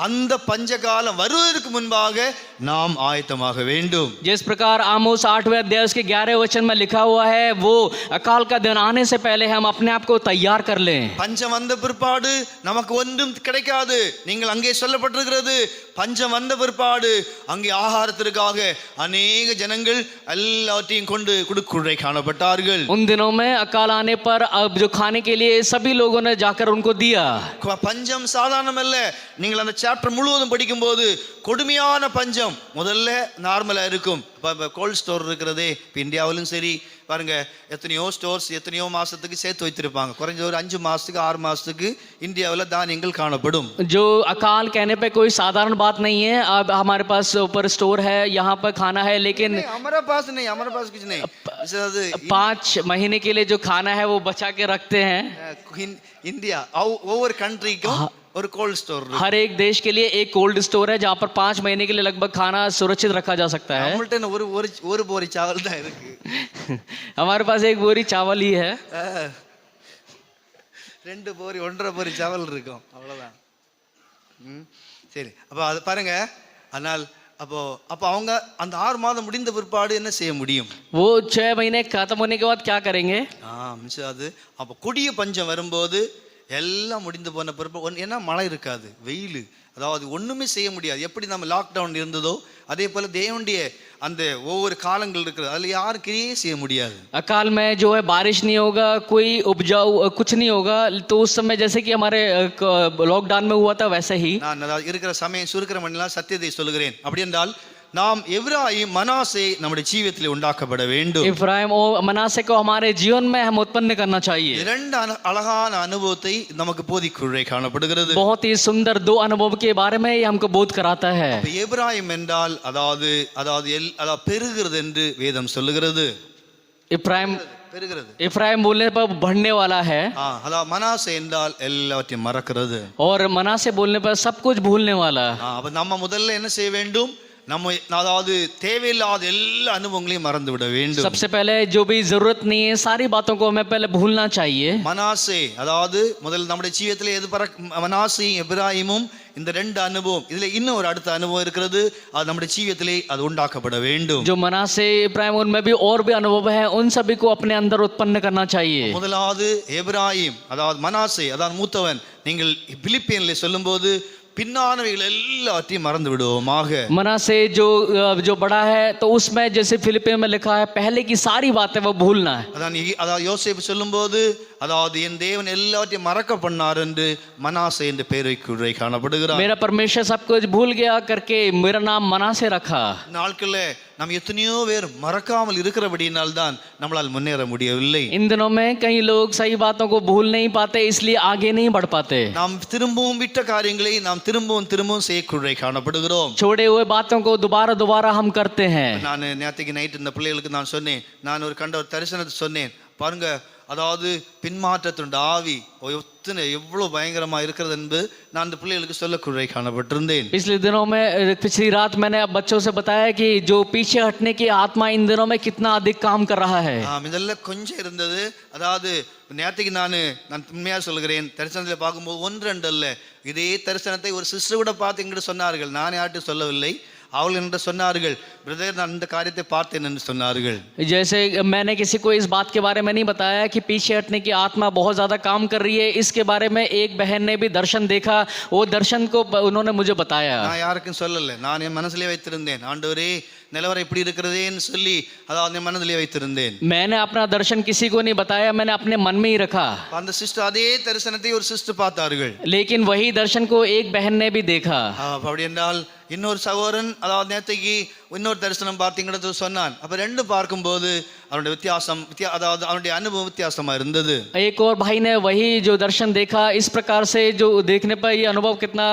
S1: அந்த பஞ்சகாலம் வருவதற்கு முன்பாக நாம் ஆயத்தமாக வேண்டும்.
S2: जिस प्रकार आमोस 8वें अध्याय उसके 11वें वचन में लिखा हुआ है, वो अकाल का दिन आने से पहले हम अपने आप को तैयार कर लें.
S1: பஞ்சம் வந்த பிற்பாடு நமக்கு ஒன்றும் கிடைக்காது. நீங்கள் அங்கே சொல்லப்பட்டிருக்கிறது, பஞ்சம் வந்த பிற்பாடு அங்கே ஆகாரத்திற்காக அநேக ஜனங்கள் எல்லாத்தையும் கொண்டு குடுக்குள்ளே காணப்பட்டார்கள்.
S2: उन दिनों में अकाल आने पर अब जो खाने के लिए सभी लोगों ने जाकर उनको दिया.
S1: பஞ்சம் சாதாரணம் அல்ல. நீங்கள் அந்த சாப்டர் முழுவதும் படிக்கும்போது கொடுமையான பஞ்சம் முதல்ல நார்மலா இருக்கும். இப்போ கோல்ட் ஸ்டோர் இருக்கிறதே, இப்போ இந்தியாவிலும் சரி பாருங்க, எத்தனையோ ஸ்டோர்ஸ் எத்தனையோ மாசத்துக்கு சேர்த்து வைத்திருப்பாங்க. குறைஞ்ச ஒரு 5 மாசத்துக்கு 6 மாசத்துக்கு இந்தியாவில் தானியங்கள் காணப்படும்.
S2: जो अकाल कहने पे कोई साधारण बात नहीं है. अब हमारे पास ऊपर स्टोर है, यहाँ पर खाना है, लेकिन
S1: हमारे पास नहीं, हमारे पास कुछ नहीं.
S2: 5 महीने के लिए जो खाना है वो बचा के रखते हैं.
S1: இந்தியா ஒவ்வொரு கண்ட்ரிக்கும் ஒரு கோல்ட் ஸ்டோர்.
S2: हर एक देश के लिए एक कोल्ड स्टोर है जहाँ पर 5 महीने के लिए लगभग खाना सुरक्षित रखा जा सकता है.
S1: நம்மள்ட்ட ஒரு போரி சாவல் தான் இருக்கு.
S2: हमारे पास एक बोरी चावल ही है.
S1: 2 போரி 1.5 போரி சாவல் இருக்கும், அவ்வளவுதான். சரி, அப்ப அது பாருங்க. ஆனால் அப்போ அவங்க அந்த 6 மாதம் முடிந்த பிற்பாடு என்ன செய்ய முடியும்?
S2: वो 6 महीने खत्म होने के बाद क्या करेंगे?
S1: அது அப்போ கொடிய பஞ்சம் வரும்போது எல்லாம் முடிந்து போன பிறப்பு ஏன்னா மழை இருக்காது, வெயில், அதாவது ஒண்ணுமே செய்ய முடியாது. எப்படி நம்ம லாக்டவுன் இருந்ததோ அதே போல தேவனுடைய அந்த ஒவ்வொரு காலங்கள் இருக்கிறது, அதுல யாரும் கிரியே செய்ய முடியாது.
S2: अकाल में जो है बारिश नहीं होगा, कोई उपजाऊ कुछ नहीं होगा. तो उस समय जैसे कि हमारे लॉकडाउन में हुआ था वैसे ही
S1: நான் இருக்கிற சமயம் சுருக்கிற மணிலாம் சத்தியத்தை சொல்லுகிறேன். அப்படி என்றால் நாம் எப்ராயிம் மனாசே நம்முடைய ஜீவியத்தில் உண்டாக்கப்பட வேண்டும்.
S2: इफ्राइम और मनासे को हमारे जीवन में हम उत्पन्न करना चाहिए.
S1: இரண்டு அழகான அனுபவத்தை நமக்கு போதிக்குள்ளே காணப்படுகிறது.
S2: बहुत ही सुंदर 2 अनुभव के बारे में हमको बोध कराता है.
S1: எப்ராயிம் என்றால் அதாவது பெருகிறது என்று வேதம் சொல்லுகிறது.
S2: इफ्राइम बोलने पर बढ़ने वाला है.
S1: அதாவது மனாசே என்றால் எல்லாவற்றையும் மறக்கிறது.
S2: और मनासे बोलने पर सब कुछ भूलने वाला.
S1: அப்ப நம்ம முதல்ல என்ன செய்ய வேண்டும்? நம்ம அதாவது தேவையில்லாத எல்லா அனுபவங்களையும் மறந்து விட வேண்டும்.
S2: सबसे पहले जो भी जरूरत नहीं है सारी बातों को हमें पहले भूलना चाहिए.
S1: மனாசே அதாவது முதல்ல நம்முடைய ஜீவியத்திலே எது மனாசே எப்ராயிமும் இந்த 2 அனுபவம், இதுல இன்னும் ஒரு அடுத்த அனுபவம் இருக்கிறது, அது நம்முடைய ஜீவியத்திலே அது உண்டாக்கப்பட வேண்டும்.
S2: जो मनासे इब्राहिम उनमें भी और भी अनुभव है, उन सभी को अपने अंदर उत्पन्न करना चाहिए.
S1: முதலாவது எப்ராயிம் அதாவது மனாசே அதாவது மூத்தவன். நீங்கள் பிலிப்பியன்ல சொல்லும்போது பின்னானவைகள் எல்லாத்தையும் மறந்து விடுவோமாக.
S2: मनासे जो बड़ा है तो उसमें जैसे फिलिपियों में लिखा है पहले की सारी बातें वो भूलना है.
S1: அதாவது யோசேப்பு சொல்லும்போது அதாவது என் தேவன் எல்லாத்தையும் மறக்க பண்ணார் என்று மனாசே என்று பெயர் வைக்குறை காணப்படுகிறார்.
S2: मेरा परमेश्वर सब कुछ भूल गया करके मेरा नाम मनासे रखा.
S1: நாட்கள்ல நாம் எத்தனையோ பேர் மறக்காமல் இருக்கிறபடியினால் தான் நம்மளால் முன்னேற முடியவில்லை.
S2: इन दिनों में कई लोग सही बातों को भूल नहीं पाते, इसलिए आगे नहीं बढ़ पाते.
S1: நாம் திரும்பவும் விட்ட காரியங்களை நாம் திரும்பவும் செய்யக்குறை காணப்படுகிறோம்.
S2: छोड़े हुए बातों को दोबारा हम करते हैं.
S1: நான் நேற்றுக்கு நைட் இந்த பிள்ளைகளுக்கு நான் சொன்னேன், நான் ஒரு தரிசனத்தை சொன்னேன் பாருங்க. அதாவது பின்மாற்றத்துடைய ஆவி எவ்வளவு பயங்கரமா இருக்கிறது என்று நான் அந்த பிள்ளைகளுக்கு சொல்லக்குறை காணப்பட்டிருந்தேன்.
S2: पिछले दिनों में पिछली रात मैंने अब बच्चों से बताया कि जो पीछे हटने की आत्मा इन दिनों में कितना अधिक काम कर रहा है.
S1: இதெல்லாம் கொஞ்சம் இருந்தது. அதாவது நேற்றுக்கு நான் உண்மையா சொல்கிறேன், தரிசனத்தில் பார்க்கும்போது ஒன்று ரெண்டு அல்ல, இதே தரிசனத்தை ஒரு சிஸ்டர் கூட பார்த்து எங்கிட்ட சொன்னார்கள். நான் யார்கிட்ட சொல்லவில்லை, அவள் என்று சொன்னார்கள், பிரதர் நான் இந்த காரியத்தை பார்த்தேன் என்று சொன்னார்கள்.
S2: जैसे मैंने किसी को इस बात के बारे में नहीं बताया कि पीछे हटने की आत्मा बहुत ज्यादा काम कर रही है, इसके बारे में एक बहन ने भी दर्शन देखा, वो दर्शन को उन्होंने मुझे बताया.
S1: நான் யாருக்கும் சொல்லல, நான் என் மனசுலயே வைத்திருந்தேன். ஆண்டவரே நிலவரம் இப்படி இருக்கிறதேன்னு சொல்லி அதாவது என் மனதிலே வைத்திருந்தேன்.
S2: मैंने अपना दर्शन किसी को नहीं बताया, मैंने अपने मन में ही रखा.
S1: அந்த சிஸ்டர் அதே தரிசனத்தை ஒரு சிஸ்டர் பார்த்தார்கள்.
S2: लेकिन वही दर्शन को एक बहन ने भी देखा.
S1: அப்படி என்றால் இன்னொரு சகோதரன் அதாவது நேற்றுக்கு இன்னொரு தரிசனம் பார்த்தீங்கிறது சொன்னான். அப்ப ரெண்டு பார்க்கும்போது அவனுடைய வித்தியாசம் அதாவது அவனுடைய அனுபவம் வித்தியாசமா இருந்தது.
S2: एक और भाई ने वही जो दर्शन देखा, इस प्रकार से जो देखने पर ये अनुभव कितना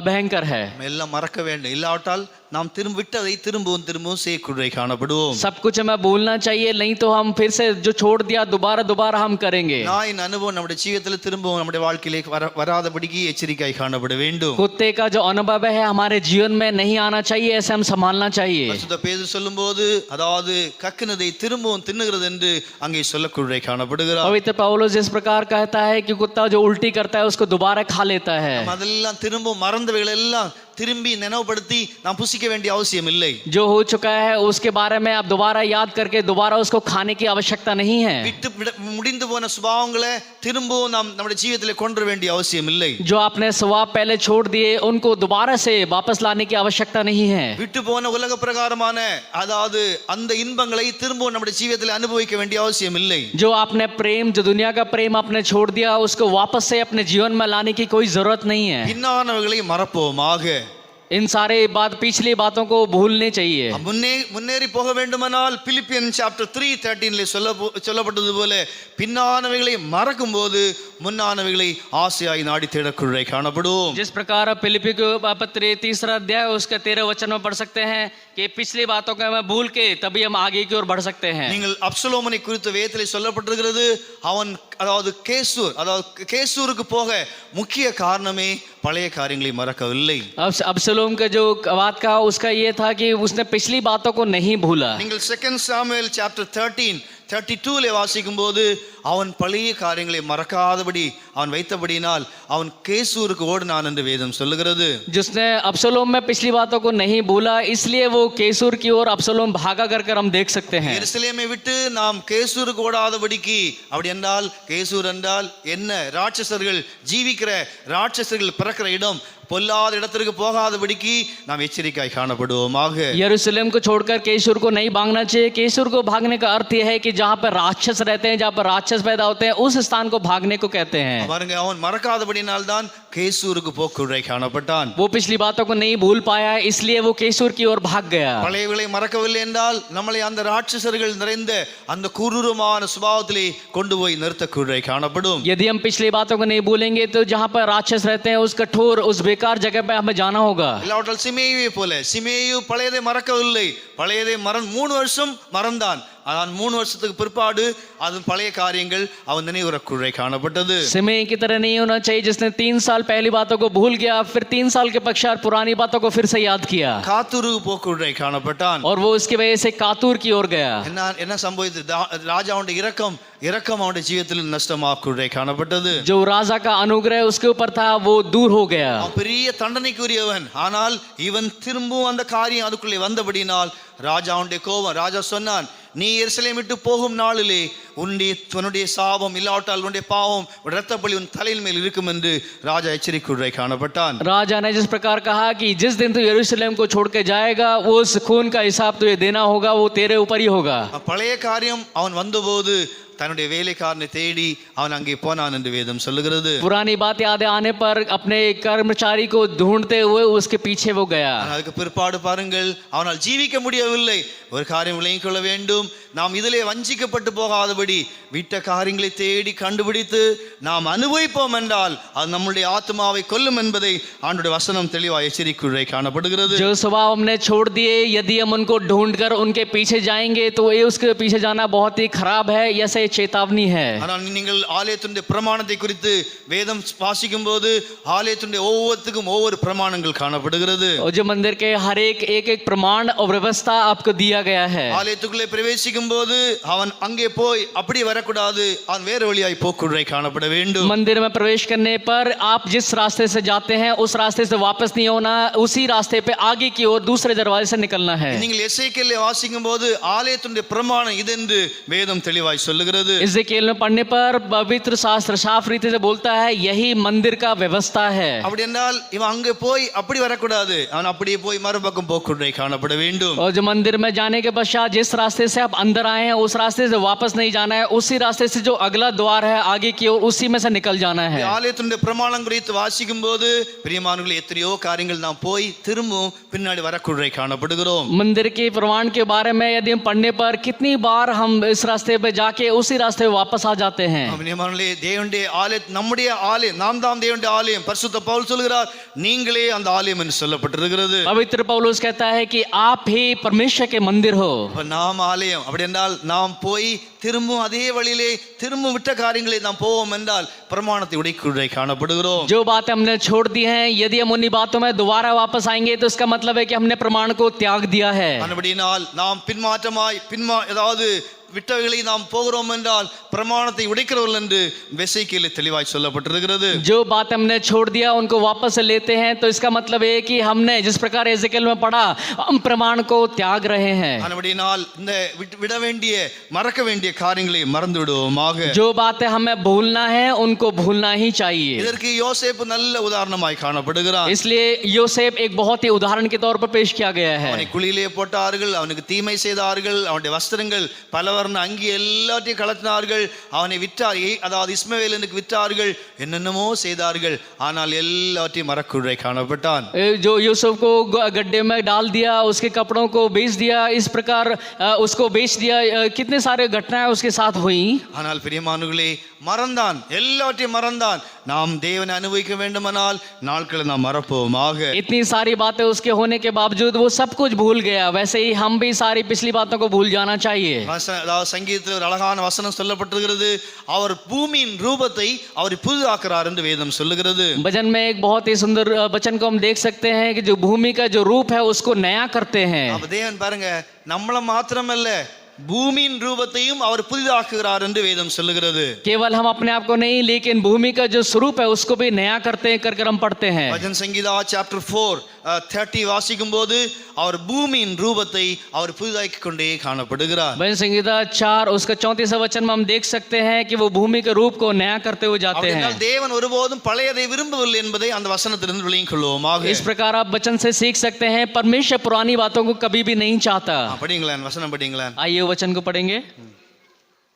S2: भयंकर है.
S1: எல்லாம் மறக்க வேண்டும், இல்லாவிட்டால் நாம் விட்டதை திரும்பவும் செய்யக்குறை காணப்படுவோம்.
S2: सब कुछ हमें भूलना चाहिए, नहीं तो हम फिर से जो छोड़ दिया दोबारा हम करेंगे.
S1: நாயின் அனுபவம் நம்முடைய ஜீவிதத்தில் திரும்பவும் நம்முடைய வாழ்க்கையிலே வராதபடிக்கு எச்சரிக்கையாய் காணப்பட வேண்டும்.
S2: कुत्ते का जो अनुभव है हमारे जीवन में नहीं आना चाहिए, ऐसे हम संभालना चाहिए.
S1: பரிசுத்த பேதுரு சொல்லும்போது அதாவது கக்கினதை திரும்பவும் தின்னுகிறது என்று அங்கே சொல்லக்குறை காணப்படுகிறார்.
S2: पवित्र पौलुस इस प्रकार कहता है कि कुत्ता जो उल्टी करता है उसको दोबारा खा लेता है.
S1: அதெல்லாம் திரும்பவும் மறந்தவைகள் எல்லாம் திரும்பி நினைவுபடுத்தி நாம் புசிக்க வேண்டிய அவசியம் இல்லை.
S2: जो हो चुका है उसके बारे में आप दोबारा याद करके दोबारा उसको खाने की आवश्यकता नहीं है.
S1: விட்டு முடிந்து போன சுபாவங்களை திரும்பவும் நாம் நம்முடைய ஜீவிதத்திலே கொண்டு வர வேண்டிய அவசியம் இல்லை.
S2: जो आपने स्वभाव पहले छोड़ दिए उनको दोबारा से वापस लाने की आवश्यकता नहीं है.
S1: விட்டு போன உலக பிரகாரமான அதாவது அந்த இன்பங்களை திரும்பவும் நம்முடைய ஜீவிதத்தில் அனுபவிக்க வேண்டிய அவசியம் இல்லை.
S2: जो आपने प्रेम, जो दुनिया का प्रेम आपने छोड़ दिया, उसको वापस से अपने जीवन में लाने की कोई जरूरत नहीं है.
S1: பின்னானவைகளை மறப்போமாக.
S2: इन सारे पिछली बातों को भूलने चाहिए.
S1: முன்னேறி போக வேண்டுமானால் பிலிப்பியன் சாப்டர் 3:13 சொல்லப்பட்டது போல பின்னானவைகளை மறக்கும் போது முன்னானவைகளை ஆசையாய் நாடி தேடக்குறை காணப்படுவோம்.
S2: जिस प्रकार फिलिपी के पत्र 3 अध्याय उसका 13 वचन में पढ़ सकते हैं कि पिछली बातों को हमें भूल के तभी हम आगे की ओर बढ़ सकते हैं.
S1: நீங்கள் அப்சலோமனை குறித்து வேதத்திலே சொல்லப்பட்டிருக்கிறது, அவன் அதாவது கேசூருக்கு போக முக்கிய காரணமே பழைய காரியங்களை மறக்கவில்லை.
S2: अब्सलोम का जो बात कहा उसका ये था कि उसने पिछली बातों को नहीं भूला.
S1: நீங்கள் 2 சாமுவேல் சாப்டர் 13:32 வாசிக்கும் போது அவன் பழைய காரியங்களை மறக்காதபடி அவன் வைத்தபடினால் அவன் கேசூருக்கு ஓடினான் என்று வேதம் சொல்லுகிறது.
S2: जिसने अब्सलोम में पिछली बातों को नहीं भूला इसलिए वो केसूर की ओर अब्सलोम भागा कर हम देख सकते हैं.
S1: எருசலேமை விட்டு நாம் கேசூருக்கு ஓடாதபடிக்கு, அப்படி என்றால் கேசூர் என்றால் என்ன? ராட்சசர்கள் ஜீவிக்கிற, ராட்சசர்கள் பிறக்கிற இடம். பொல்லாத இடத்திற்கு போகாதபடிக்கு நாம் எச்சரிக்கையாய் காணப்படுவோமாக.
S2: यरूशलेम को छोड़कर केसूर को नहीं भागना चाहिए. केसूर को भागने का अर्थ यह है कि जहाँ पर राक्षस रहते हैं, जहाँ पर राक्षस पैदा होते हैं, उस स्थान को भागने को कहते हैं.
S1: பாருங்க, அவன் மறக்காதபடினால் தான் கேசூருக்கு போக்குறை காணப்பட்டான்.
S2: वो पिछली बातों को नहीं भूल पाया इसलिए वो केसूर की ओर भाग गया.
S1: பழையவளை மறக்கவில்லை என்றால் நம்மளை அந்த ராட்சசர்கள் நிறைந்த அந்த குரூரமான சுபாவத்திலே கொண்டு போய் நிறுத்தக்குறை காணப்படும்.
S2: यदि हम पिछली बातों को नहीं भूलेंगे तो जहाँ पर राक्षस रहते हैं उस कठोर, उस बेकार जगह पे हमें जाना होगा.
S1: இல்லாவிட்டால் சிமேயுவை போல, சிமேயு பழையதை மறக்கவில்லை, பழையதை 3 வருஷம் மறந்தான். அதான் 3 வருஷத்துக்கு பிற்பாடு அது பழைய காரியங்கள் அவன் நினைவுறக்குறை காணப்பட்டது.
S2: सिमेई की तरह नहीं होना चाहिए जिसने 3 साल पहली बातों को भूल गया, फिर 3 साल के पश्चात पुरानी बातों को फिर से याद किया.
S1: காத்தூரு போக்குறை காணப்பட்டான்.
S2: और वो इसकी वजह से कातूर की ओर गया.
S1: என்ன சம்பவித்தது? ராஜாவுடைய இரக்கம் அவனுடைய ஜீவிதத்தில் நஷ்டமாக்குறை காணப்பட்டது.
S2: जो राजा का अनुग्रह उसके ऊपर था वो दूर हो गया.
S1: பெரிய தண்டனைக்குரியவன். ஆனால் இவன் திரும்பவும் அந்த காரியம் அதுக்குள்ளே வந்தபடினால் ராஜாவுடைய கோபம். ராஜா சொன்னான், நீ எருசலேம் விட்டு போகும் நாளிலே உன்னுடைய சாபம் இல்லாவிட்டால் உன்னுடைய பாவம் இரத்த பலி உன் தலையின் மேல் இருக்கும் என்று ராஜா எச்சரிக்கை காணப்பட்டான்.
S2: राजा ने जिस प्रकार कहा कि जिस दिन तू यरूशलेम को छोड़ के जाएगा उस खून का हिसाब तुझे देना होगा, वो तेरे ऊपर ही होगा।
S1: பழைய காரியம் அவன் வந்தபோது தன்னுடைய வேலைக்காரனை தேடி அவன் அங்கே போனான் என்று வேதம் சொல்லுகிறது.
S2: पुरानी बात याद आने पर अपने कर्मचारी को ढूंढते हुए उसके पीछे वो गया।
S1: அதுக்கு பிற்பாடு பாருங்கள், அவனால் ஜீவிக்க முடியவில்லை. ஒரு காரியம் விளங்கிக் கொள்ள வேண்டும், நாம் இதிலே வஞ்சிக்கப்பட்டு போகாதபடி விட்ட காரியங்களை தேடி கண்டுபிடித்து நாம் அனுபவிப்போம் என்றால் அது நம்முடைய ஆத்மாவை கொல்லும் என்பதை ஆண்டவருடைய வசனம் தெளிவாக எச்சரிக்கை காணப்படுகிறது.
S2: जो स्वभाव हमने छोड़ दिए, यदि हम उनको ढूंढकर उनके पीछे जाएंगे तो ये उसके पीछे जाना बहुत ही खराब है, ऐसे चेतावनी है।
S1: ஆனால் நீங்கள் ஆலயத்தினுடைய பிரமாணத்தை குறித்து வேதம் வாசிக்கும் போது ஆலயத்தினுடைய ஒவ்வொருத்துக்கும் ஒவ்வொரு பிரமாணங்கள் காணப்படுகிறது.
S2: और जो मंदिर के हर एक प्रमाण और व्यवस्था आपको दिया गया है।
S1: ஆலயத்துக்குள்ளே பிரவேசிக்கும் போது அவன் அங்கே போய் அப்படி வரக்கூடாது, அவன் வேறு வழியாய் போக்குவரை காணப்பட வேண்டும்.
S2: मंदिर में प्रवेश करने पर आप जिस रास्ते से जाते हैं उस रास्ते से वापस नहीं होना, उसी रास्ते पे आगे की ओर दूसरे दरवाजे से निकलना है।
S1: நீங்கள் எசேக்கியேலை வாசிக்கும் போது ஆலயத்தினுடைய பிரமாணம் இது என்று வேதம் தெளிவாய் சொல்லுகிறது.
S2: एजेकिएल में पढ़ने पर पवित्र शास्त्र साफ रीति से बोलता है यही मंदिर का व्यवस्था है।
S1: அப்படி என்றால் இவன் அங்கே போய் அப்படி வரக்கூடாது, அவன் அப்படியே போய் மறுபக்கம் போக்குவரை காணப்பட வேண்டும்.
S2: और जो मंदिर में जाने के पश्चात जिस रास्ते से आप अंदर आए हैं उस रास्ते से वापस नहीं जाना है, उसी रास्ते से जो अगला द्वार है आगे की ओर उसी में से निकल जाना है।
S1: ஆலயத்தினுடைய பிரமாணம் குறித்து வாசிக்கும் போது பிரியமானவர்களே எத்தனையோ காரியங்கள் நாம் போய் திரும்பவும் பின்னாடி வரக்குறை காணப்படுகிறோம்.
S2: मंदिर के प्रमाण के बारे में यदि हम पढ़ने पर कितनी बार हम इस रास्ते पे जाके उसी रास्ते पे वापस आ जाते हैं।
S1: பிரியமானவர்களே தேவனுடைய ஆலயம் நம்முடைய ஆலயம், நாம் தான் தேவனுடைய ஆலயம். பரிசுத்த பவுல் சொல்கிறார் நீங்களே அந்த ஆலயம் என்று சொல்லப்பட்டிருக்கிறது.
S2: पवित्र पौलुस कहता है कि आप ही परमेश्वर के मंदिर हो।
S1: நாம் ஆலயம் அப்படி என்றால் நாம் போய் திரும்பவும் அதே வழியிலே திரும்ப விட்ட காரியங்களை நாம் போவோம் என்றால் பிரமாணத்தை உடைக்குறை காணப்படுகிறோம்.
S2: जो बातें हमने छोड़ दी हैं यदि हम उन्हीं बातों में दोबारा वापस आएंगे तो इसका मतलब है कि हमने प्रमाण को त्याग दिया है।
S1: அப்படினால் நாம் பின்மாற்றமாய் ஏதாவது விட்டவைகளை நாம் போகிறோம் என்றால் பிரமாணத்தை உடைக்கிறவர்கள் என்று எசேக்கியேலில் தெளிவாய் சொல்லப்பட்டிருக்கிறது.
S2: जो बात हमने छोड़ दिया उनको वापस लेते हैं तो इसका मतलब है कि हमने जिस प्रकार एजेकिएल में पढ़ा हम प्रमाण को त्याग रहे हैं।
S1: அப்படினால் இந்த விட வேண்டிய மறக்க வேண்டிய காரியங்களை மறந்து விடுவோமாக.
S2: जो बातें हमें भूलना है उनको भूलना ही चाहिए।
S1: இதற்கு யோசேப்பு நல்ல உதாரணமாய் காணப்படுகிறார்.
S2: इसलिए யோசேப் एक बहुत ही उदाहरण के तौर पर पेश किया गया है।
S1: அவனை குழியிலே போட்டார்கள், அவனுக்கு தீமை செய்தார்கள், அவனுடைய வஸ்திரங்கள் பலவர்ண அங்கி எல்லாத்தையும் கலத்தினார்கள், அவனை விற்றார், அதாவது இஸ்மவேலனுக்கு விற்றார்கள், என்னென்னமோ செய்தார்கள், ஆனால் எல்லாத்தையும் மறக்குறை காணப்பட்டான்.
S2: जो यूसुफ को गड्ढे में डाल दिया, उसके कपड़ों को बेच दिया, इस प्रकार उसको बेच दिया, कितने सारे घटनाएं उसके साथ हुई।
S1: ஆனால் பிரியமானவர்களே மறந்தான், எல்லாத்தையும் மறந்தான். நாம் தேவனை அனுபவிக்க வேண்டுமானால் நாட்களை நாம் மறப்போமாக.
S2: इतनी सारी बातें उसके होने के बावजूद वो सब कुछ भूल गया, वैसे ही हम भी सारी पिछली बातों को भूल जाना चाहिए।
S1: அதாவது சங்கீதத்தில் ஒரு அழகான வசனம் சொல்லப்பட்டிருக்கிறது, அவர் பூமியின் ரூபத்தை அவர் புதிதாக்குறார் என்று வேதம் சொல்லுகிறது.
S2: भजन में एक बहुत ही सुंदर वचन को हम देख सकते हैं कि जो भूमि का जो रूप है उसको नया करते हैं।
S1: அப்ப தேவன் பாருங்க நம்மள மாத்திரமல்ல பூமியின் ரூபத்தையும் அவர் புதிதாக்குகிறார் என்று வேதம் சொல்லுகிறது.
S2: केवल हम अपने आप को नहीं लेकिन भूमि का जो स्वरूप है उसको भी नया करते हैं कर हम पढ़ते हैं।
S1: भजन संगीता चैप्टर 4:30 வாசிக்கும் போது அவர் பூமியின் ரூபத்தை அவர் புதிதாக்கிக் கொண்டே காணப்படுகிறார்.
S2: भजन संगीता 4 उसका 34वां वचन में हम देख सकते हैं कि वो भूमि के रूप को नया करते हुए जाते हैं।
S1: தேவன் ஒருபோதும் பழையதை விரும்பவில்லை என்பதை அந்த வசனத்திலிருந்து விளங்கிக் கொள்வோமாக.
S2: इस प्रकार आप वचन से सीख सकते हैं परमेश्वर पुरानी बातों को कभी भी नहीं चाहता।
S1: படிங்களா வசனம் படிங்களா?
S2: आइए वचन को पढ़ेंगे,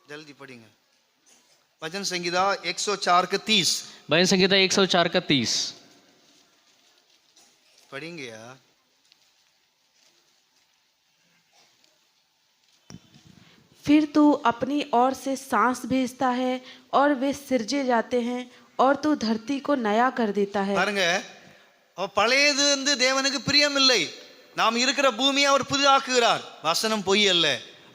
S1: जल्दी पढ़ेंगे। भजन संगीता 104:30
S2: भजन संगीता 104:30
S1: पढ़ेंगे यार।
S3: फिर तू अपनी ओर से सांस भेजता है और वे सिरजे जाते हैं और तू धरती को नया कर देता है।
S1: பாருங்க, பழையது வந்து தேவனுக்கு பிரியமில்லை. நாம் இருக்கிற பூமியை அவர் புதிதாக்குகிறார். வசனம் பொய் அல்ல.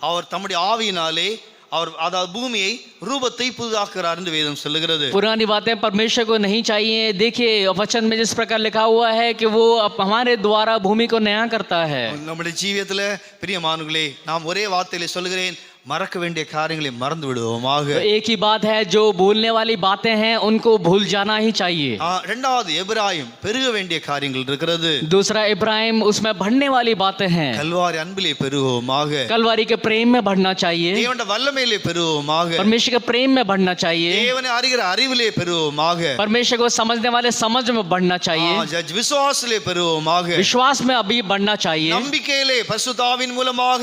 S1: அவர் தம்முடைய ஆவியினாலே और अर्थात भूमि रूपத்தை புதிதாக்குகிறார் என்று வேதம் சொல்லுகிறது.
S2: पुरानी बातें परमेश्वर को नहीं चाहिए। देखिए वचन में जिस प्रकार लिखा हुआ है कि वो हमारे द्वारा भूमि को नया करता है।
S1: நம்முடைய ஜீவியத்துல பிரியமானவர்களே நாம் ஒரே வார்த்தையில சொல்கிறேன், மறக்க வேண்டிய காரியங்களை மறந்து விடுவோமாக.
S2: तो एक ही बात है, जो भूलने वाली बातें हैं उनको भूल जाना ही चाहिए.
S1: இரண்டாவது எபிராயிம் பெருக வேண்டிய காரியங்கள் இருக்கிறது.
S2: दूसरा इब्राहिम, उसमें बढ़ने वाली बातें हैं.
S1: கல்வாரி அன்பிலே பெருகுவோமாக.
S2: कलवारी के प्रेम में बढ़ना चाहिए.
S1: தேவனுடைய வல்லமையிலே பெருகுவோமாக.
S2: परमेश्वर के प्रेम में बढ़ना चाहिए.
S1: தேவனை அறிகிற அறிவிலே பெருகுவோமாக.
S2: परमेश्वर को समझने वाले समझ में बढ़ना चाहिए.
S1: விசுவாசத்திலே பெருகுவோமாக.
S2: विश्वास में अभी बढ़ना चाहिए.
S1: நம்பிக்கையிலே பரிசுத்தாவின் மூலமாக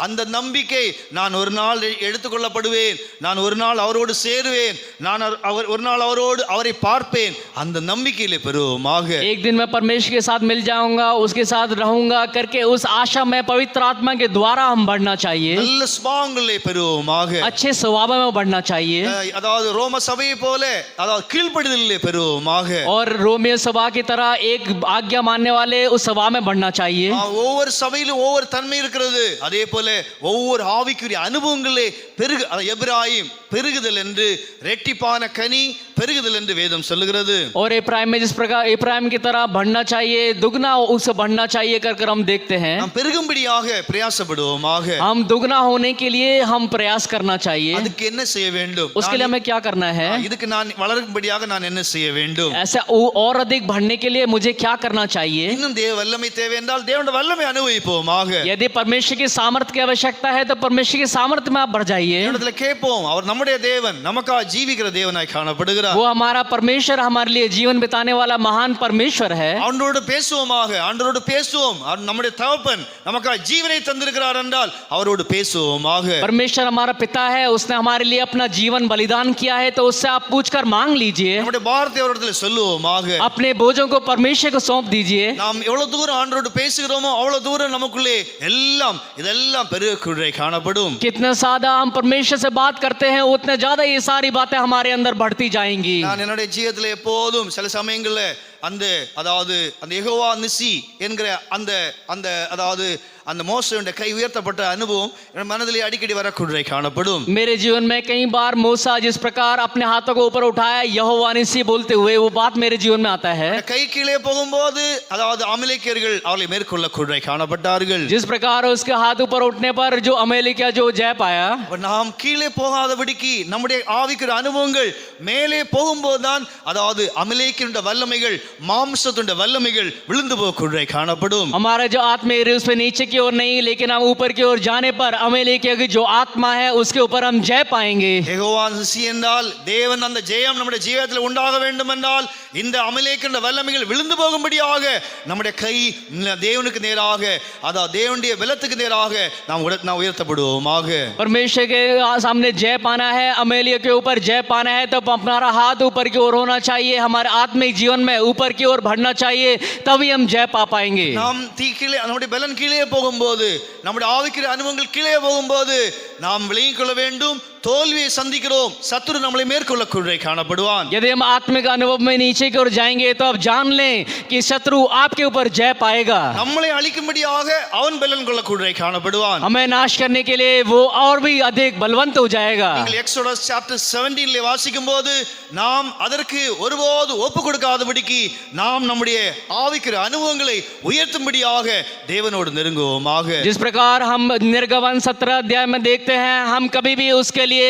S1: அந்த நம்பிக்கை, நான் ஒரு நாள் எடுத்துக்கொள்ளப்படுவேன், நான் ஒரு நாள் அவரோடு சேருவேன், நான் ஒரு நாள் அவரை பார்ப்பேன், அந்த நம்பிக்கையிலே பெருகுவோமாக.
S2: एक दिन मैं परमेश्वर के साथ मिल जाऊंगा, उसके साथ रहूंगा करके उस आशा में पवित्र आत्मा के द्वारा हम बढ़ना चाहिए.
S1: நல்ல சுபாவங்களிலே பெருகுவோமாக.
S2: अच्छे स्वभाव में बढ़ना चाहिए.
S1: அதாவது ரோம சபையை போல, அதாவது கீழ்ப்படிதலிலே பெருகுவோமாக.
S2: और रोमियो सभा की तरह एक आज्ञा मानने वाले उस सभा में बढ़ना चाहिए.
S1: ஒவ்வொரு சபையிலும் ஒவ்வொரு தன்மை இருக்கிறது. அதே போல ஒவ்வொரு ஆவிக்குரிய அனுபவங்களே எபிராயிம் பெருகுதல் என்று, ரெட்டிப்பான கனி பெருகுதல் என்று வேதம் சொல்லுகிறது.
S2: और इब्राहिम में जिस प्रकार इब्राहिम की तरह बढ़ना चाहिए, दुगना उससे बढ़ना चाहिए कर हम देखते हैं.
S1: நாம் பெருகும்படியாக பிரயாசப்படுவோமாக.
S2: हम दुगना होने के लिए हम प्रयास करना चाहिए.
S1: அதுக்கு என்ன செய்ய வேண்டும்?
S2: उसके लिए हमें क्या करना है?
S1: இதுக்கு நான் வளரும்படியாக நான் என்ன செய்ய வேண்டும்?
S2: ऐसा और अधिक बढ़ने के लिए मुझे क्या करना चाहिए?
S1: இன்னும் தேவ வல்லமை தேவை என்றால் தேவனுடைய வல்லமை அனுபவிப்போமாக.
S2: यदि परमेश्वर की सामर्थ्य की आवश्यकता है तो परमेश्वर की सामर्थ्य में आप बढ़ जाइए.
S1: தேவனிடத்தில் கேட்போம். அவர் நம்முடைய தேவன், நமக்காக ஜீவிக்கிற தேவனாய் காணப்படுகிறார்.
S2: वो हमारा परमेश्वर, हमारे लिए जीवन बिताने वाला महान परमेश्वर है.
S1: ஆண்டவரோடு பேசுவோமாக. ஆண்டவரோடு பேசுவோம். நம்முடைய தகப்பன் நமக்காக ஜீவனை தந்திருக்கிறார் என்றால் அவரோடு பேசுவோமாக.
S2: परमेश्वर हमारा पिता है, उसने हमारे लिए अपना जीवन बलिदान किया है, तो उससे आप पूछकर मांग लीजिए.
S1: நம்முடைய வார்த்தை அவரிடத்தில் சொல்லுவோமாக.
S2: अपने बोझों को परमेश्वर को सौंप दीजिए.
S1: நாம் எவ்வளவு தூரம் ஆண்டவரோடு பேசுகிறோமோ அவ்வளவு தூரம் நமக்குள்ளே இதெல்லாம் பெருகுறை காணப்படும்.
S2: कितना ज्यादा हम परमेश्वर से बात करते हैं, उतने ज्यादा ये सारी बातें हमारे अंदर बढ़ती जाएंगी.
S1: நான் என்னுடைய ஜீவிதத்தில் எப்போதும் சில சமயங்கள்ல அதாவது அந்த யெகோவா நிசி என்கிற அந்த மோசேயுடைய கை உயர்த்தப்பட்ட அனுபவம் என் மனதிலே அடிக்கடி வரக்கூடிய காணப்படும்.
S2: मेरे जीवन में कई बार मूसा जिस प्रकार अपने हाथों को ऊपर उठाया, यहोवा निसी बोलते हुए, वो बात मेरे जीवन में आता है.
S1: கை கீழே போகும்போது அதாவது அமலேக்கியர்கள் அவளை மேற்கொள்ளக்கூடிய காணப்பட்டார்கள்.
S2: जिस प्रकार उसके हाथ ऊपर उठने पर जो अमेरिका जो जय पाया,
S1: நாம் கீழே போகாதபடிக்கு நம்முடைய ஆவிக்குரிய அனுபவங்கள் மேலே போகும்போதுதான் அதாவது அமலேக்கியருடைய வல்லமைகள், மாம்சத்துடைய வல்லமைகள் விழுந்து போகக்கூடிய காணப்படும்.
S2: हमारा जो आत्मा है उस पे नीचे की ओर नहीं, लेकिन हम ऊपर की ओर जाने पर अमेरिका की जो आत्मा है उसके ऊपर हम जय पाएंगे.
S1: யெகோவா நிசி என்றால் தேவன் அந்த ஜெயம் நம்முடைய ஜீவிதத்தில் உண்டாக வேண்டும் என்றால் இந்த அமலேக்கியருடைய வல்லமைகள் விழுந்து போகும்படியாக நம்முடைய கை தேவனுக்கு நேராக, அதாவது தேவனுடைய பலத்துக்கு நேராக நாம் உயர்த்தப்படுவோமாக.
S2: परमेश्वर के सामने जय पाना है, अमेलिया के ऊपर जय पाना है, तब हमारा हाथ ऊपर की ओर होना चाहिए, हमारे आत्मिक जीवन में ऊपर की ओर बढ़ना चाहिए, तभी हम जय पा पाएंगे.
S1: நாம் கீழே நம்முடைய பலன் கீழே போகும்போது, நம்முடைய ஆவிக்குரிய அனுபவங்கள் கீழே போகும்போது நாம் விளங்கிக் கொள்ள வேண்டும், தோல்வியை சந்திக்கிறோம், சத்துரு நம்மளை மேற்கொள்ளக்கூடிய காணப்படுவான்.
S2: यदि हम आत्मिक अनुभव में नीचे की ओर जाएंगे तो आप जान लें कि शत्रु आपके ऊपर जय पाएगा.
S1: நம்மளை அழிக்கும்படியாக அவன் பலன் கொள்ளக்கூடிய காணப்படுவான்.
S2: हमें नाश करने के लिए वो और भी अधिक बलवंत हो जाएगा.
S1: நீங்கள் எக்ஸோடஸ் சாப்டர் 17 வாசிக்கும்போது நாம் அதற்கு ஒருபோது ஒப்பு கொடுக்காதபடிக்கு நாம் நம்முடைய ஆவிக்குரிய அனுபவங்களை உயர்த்தும்படியாக தேவனோடு நெருங்குவோமாக.
S2: जिस प्रकार हम निर्गमन 17 अध्याय में देखते हैं, हम कभी भी उसके लिए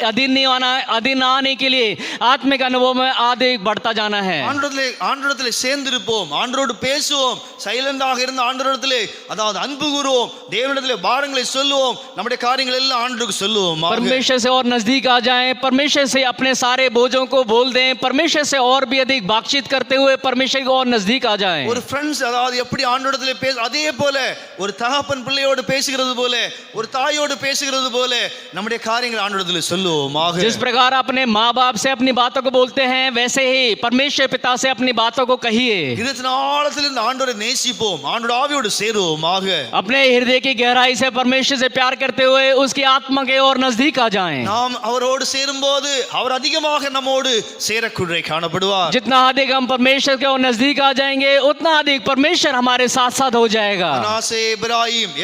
S2: अधीन आने के लिए आत्मिक अनुभव में अधिक बढ़ता जाना है.
S1: ஆண்டவரிடத்திலே சேர்ந்திருப்போம், ஆண்டவரோடு பேசுவோம், சைலண்டாக இருந்த ஆண்டவரிடத்திலே அதாவது அன்பு கூறுவோம், தேவனிடத்திலே பாரங்களை சொல்லுவோம், நம்முடைய காரியங்கள் எல்லாம் ஆண்டவருக்கு சொல்லுவோம்.
S2: परमेश्वर से और नजदीक आ जाएं, परमेश्वर से अपने सारे बोझों को बोल दें, परमेश्वर से और भी अधिक बातचीत करते हुए परमेश्वर को और नजदीक आ जाएं.
S1: ஒரு ஃப்ரெண்ட்ஸ் அதாவது எப்படி ஆண்டவரிடத்திலே அதே போல ஒரு தகப்பன் பிள்ளையோடு பேசுகிறது போல, ஒரு தாயோடு பேசுகிறது போல நம்முடைய காரியங்கள் ஆண்டவரிடத்திலே சொல்லுவோமாக.
S2: जिस प्रकार अपने माँ बाप से अपनी बातों को बोलते हैं, वैसे ही परमेश्वर पिता से अपनी बातों को कहिए.
S1: இதத்தின் ஆழத்தில் இந்த ஆண்டவரை நேசிப்போம், ஆண்டவருடைய ஆவியோடு சேருவோமாக.
S2: अपने हृदय की गहराई से परमेश्वर से प्यार करते हुए उसकी आत्मा के और नजदीक आ जाएं.
S1: நாம் அவரோடு சேரும்போது அவர் அதிகமாக நம்மோடு சேரக்கூடிய காணப்படுவார்.
S2: जितना अधिक हम परमेश्वर के और नजदीक आ जाएंगे, उतना अधिक परमेश्वर हमारे साथ साथ हो जाएगा.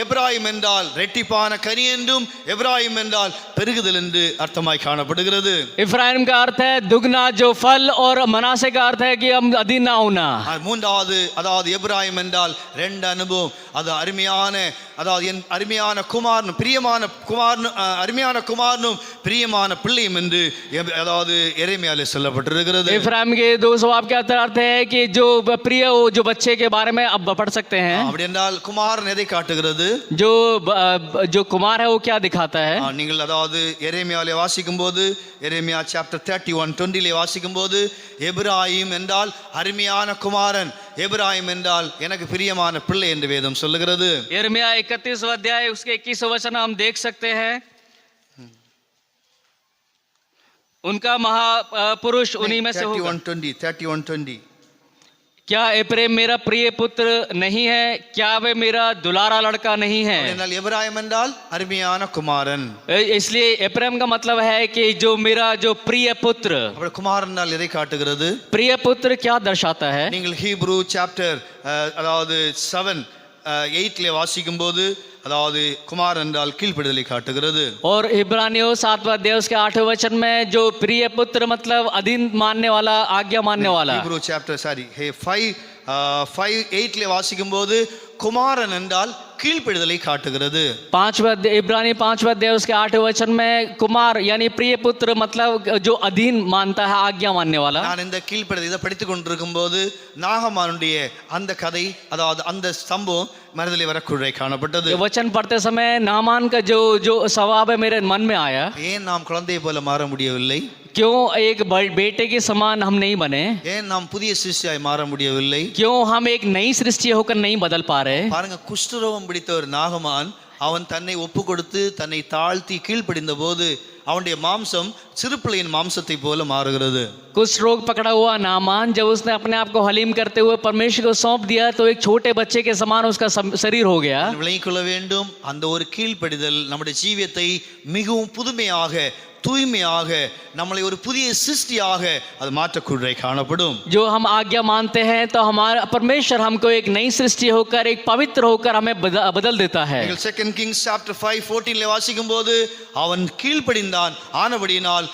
S1: எப்ராயிம் என்றால் ரெட்டிப்பான கனி என்றும், எப்ராயிம் என்றால் பெருகுதல் என்று அர்த்தமாய் காணப்படுகிறது.
S2: इफ्राइम का अर्थ है दुगना जो फल, और मनासे का अर्थ है कि हम अधीन ना होना.
S1: மூன்றாவது அதாவது எபிராயிம் என்றால் ரெண்டு அனுபவம். அது அருமையான அதாவது என் அருமையான குமாரனும் பிரியமான குமாரனும் அருமையான குமாரனும் பிரியமான பிள்ளையும் என்று அதாவது எரேமியாவிலே சொல்லப்பட்டிருக்கிறது.
S2: इफ्राइम के दो स्वभाव का अर्थ है कि जो प्रिय हो, जो बच्चे के बारे में अब पढ़ सकते हैं.
S1: அப்படி என்றால் குமாரன் எதை காட்டுகிறது?
S2: जो कुमार है वो क्या दिखाता है?
S1: நீங்கள் அதாவது எரேமியாவிலே வாசிக்கும்போது எரேமியா சாப்டர் 31:20 வாசிக்கும்போது எபிராயிம் என்றால் அருமையான குமாரன், எபிராயிம் என்றால் எனக்கு பிரியமான பிள்ளை என்று வேதம் சொல்லுகிறது.
S2: यिर्मयाह 31वां अध्याय उसके 21वां वचन हम देख सकते हैं. उनका महापुरुष उन्हीं में से होगा.
S1: 31:20
S2: क्या एप्रेम मेरा प्रिय पुत्र नहीं है? क्या वे मेरा दुलारा लड़का नहीं है?
S1: என்றால் எபிராயிம் என்றால் அருமையான குமாரன்.
S2: इसलिए एप्रेम का मतलब है कि जो मेरा जो प्रिय पुत्र.
S1: அப்படி குமாரன் என்றால் எதை காட்டுகிறது?
S2: प्रिय पुत्र क्या दर्शाता है?
S1: நீங்கள் ஹீப்ரு சாப்டர் அதாவது 7:8 வாசிக்கும்போது அதாவது குமார் என்றால் கீழ்ப்படிதலை காட்டுகிறது.
S2: और इब्रानियों 7वां अध्याय उसके 8वें वचन में जो प्रिय पुत्र मतलब अधीन मानने वाला, आज्ञा मानने वाला.
S1: ஹீப்ரு சாப்டர் 5:8 வாசிக்கும்போது குமாரன் என்றால் கீழ்ப்படிதலை காட்டுகிறது.
S2: इब्रानी 5वां अध्याय उसके 8वें वचन में कुमार यानी प्रिय पुत्र मतलब जो अधीन मानता है, आज्ञा मानने वाला.
S1: நான் இந்த கீழ்ப்படிதலை இதை படித்துக் கொண்டிருக்கும் போது நாகமானுடைய அந்த கதை அதாவது அந்த சம்பவம் மனதிலே வரக்குள்ளே காணப்பட்டது.
S2: वचन पढ़ते समय नामान का जो स्वभाव है मेरे मन में आया.
S1: ஏன் நாம் குழந்தையை போல மாற முடியவில்லை?
S2: क्यों एक बेटे के समान हम नहीं बने?
S1: ஏன் நாம் புதிய சிருஷ்டியாய் மாற முடியவில்லை?
S2: क्यों हम एक नई सृष्टि होकर नहीं बदल पा रहे?
S1: பாருங்க, குஷ்டரோகம் பிடித்த ஒரு நாகமான் அவன் தன்னை ஒப்பு கொடுத்து தன்னை தாழ்த்தி கீழ்ப்படிந்த போது அவனுடைய மாம்சம் சிறுபிள்ளையின் மாம்சத்தை போல மாறுகிறது.
S2: कुछ रोग पकड़ा हुआ नामान जब उसने अपने आप को हलीम करते हुए परमेश्वर को सौंप दिया तो एक छोटे बच्चे के समान उसका शरीर हो गया.
S1: விளங்கிக் கொள்ள வேண்டும், அந்த ஒரு கீழ்ப்படிதல் நம்முடைய ஜீவியத்தை மிகவும் புதுமையாக தூய்மையாக நம்மளை ஒரு புதிய சிருஷ்டியாக அது மாற்றக்கூடே காணப்படும்.
S2: जो हम आज्ञा मानते हैं तो हमारा परमेश्वर हमको एक नई सृष्टि होकर, एक पवित्र होकर हमें बदल देता है.
S1: 2 Kings chapter 5:14 வாசிக்கும் போது அவன் கீழ்ப்படிந்தான், ஆனபடியினால்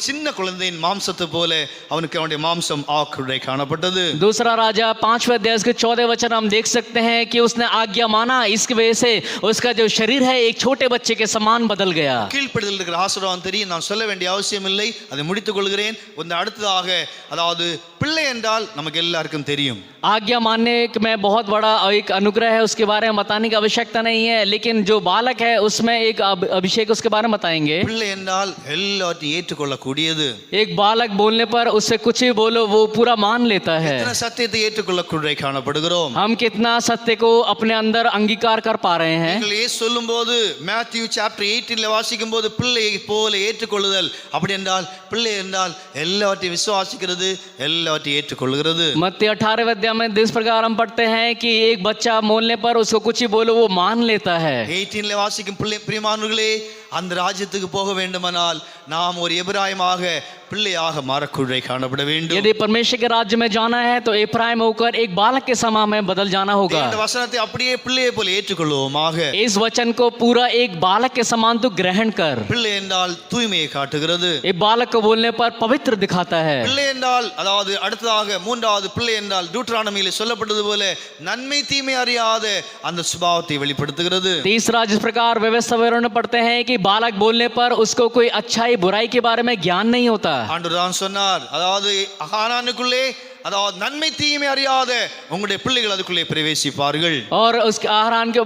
S1: சின்ன குழந்தையின் மாம்சத்தை போல அவனுக்கு அவனுடைய மாம்சம் ஆக்குடே காணப்பட்டது.
S2: दूसरा राजा 5वें अध्याय के 14 वचन हम देख सकते हैं कि उसने आज्ञा माना, इसकी वजह से उसका जो शरीर है एक छोटे बच्चे के समान बदल गया.
S1: கீழ்ப்படிதல் இருக்கிற ஆசீர்வாதம் தெரியும், நான் சொல்ல வேண்டிய அவசியம் இல்லை, அதை முடித்துக் கொள்கிறேன். அடுத்ததாக அதாவது பிள்ளை என்றால் நமக்கு எல்லாருக்கும் தெரியும்.
S2: आज्ञा मानने में बहुत बड़ा एक अनुग्रह है, उसके बारे में बताने की आवश्यकता नहीं है, लेकिन जो बालक है उसमें एक अभिषेक उसके बारे में बताएंगे.
S1: பிள்ளை என்றால் எல்லாத்தையும் ஏற்றுக்கொள்ளக்கூடியது.
S2: एक बालक बोलने पर उससे कुछ भी बोलो वो पूरा मान लेता है.
S1: எத்தனை சத்தியத்தை ஏற்றுக்கொள்ளக்கூடிய காணப்படுகிறோம்.
S2: हम कितना सत्य को अपने अंदर अंगीकार कर पा रहे हैं.
S1: நீங்கள் இயேசு சொல்லும்போது மேத்யூ சாப்டர் 18 வாசிக்கும் போது பிள்ளை போல ஏற்றுக்கொள்ளுதல், அப்படி என்றால் பிள்ளை என்றால் எல்லாவற்றையும் விசுவாசிக்கிறது, எல்லாவற்றையும் ஏற்றுக்கொள்கிறது.
S2: मत्ती 18वें अध्याय में इस प्रकार हम पढ़ते हैं कि एक बच्चा बोलने पर उसको कुछ ही बोलो वो मान लेता है.
S1: 18 வாசிக்கும் பிரியமானவர்களே, அந்த ராஜ்யத்துக்கு போக வேண்டுமானால் நாம் ஒரு எபிராயமாக பிள்ளையாக மாறக்கூடே காணப்பட வேண்டும்.
S2: यदि परमेश्वर के राज्य में जाना है तो एफ्राइम होकर एक बालक के समान में बदल जाना होगा.
S1: இந்த வசனத்தை அப்படியே பிள்ளையை போல ஏற்றுக்கொள்வோமாக.
S2: इस वचन को पूरा एक बालक के समान तू ग्रहण कर.
S1: பிள்ளை என்றால் தூய்மையை காட்டுகிறது.
S2: एक बालक को बोलने पर पवित्र दिखाता है.
S1: பிள்ளை என்றால் அதாவது அடுத்ததாக மூன்றாவது பிள்ளை என்றால் டியூட்டரானமியிலே சொல்லப்பட்டது போல நன்மை தீமை அறியாத அந்த சுபாவத்தை வெளிப்படுத்துகிறது.
S2: तीसरा जिस प्रकार व्यवस्था विवरण में पढ़ते हैं कि बालक बोलने पर उसको कोई अच्छाई बुराई के बारे में ज्ञान नहीं होता.
S1: ஆண்டவர் தான் சொன்னார், அதாவது ஆகானானுக்குள்ளே அதாவது நன்மை தீமை அறியாத உங்களுடைய பிள்ளைகள் அதுக்குள்ளே பிரவேசிப்பார்கள்.
S2: और उसके आहारान के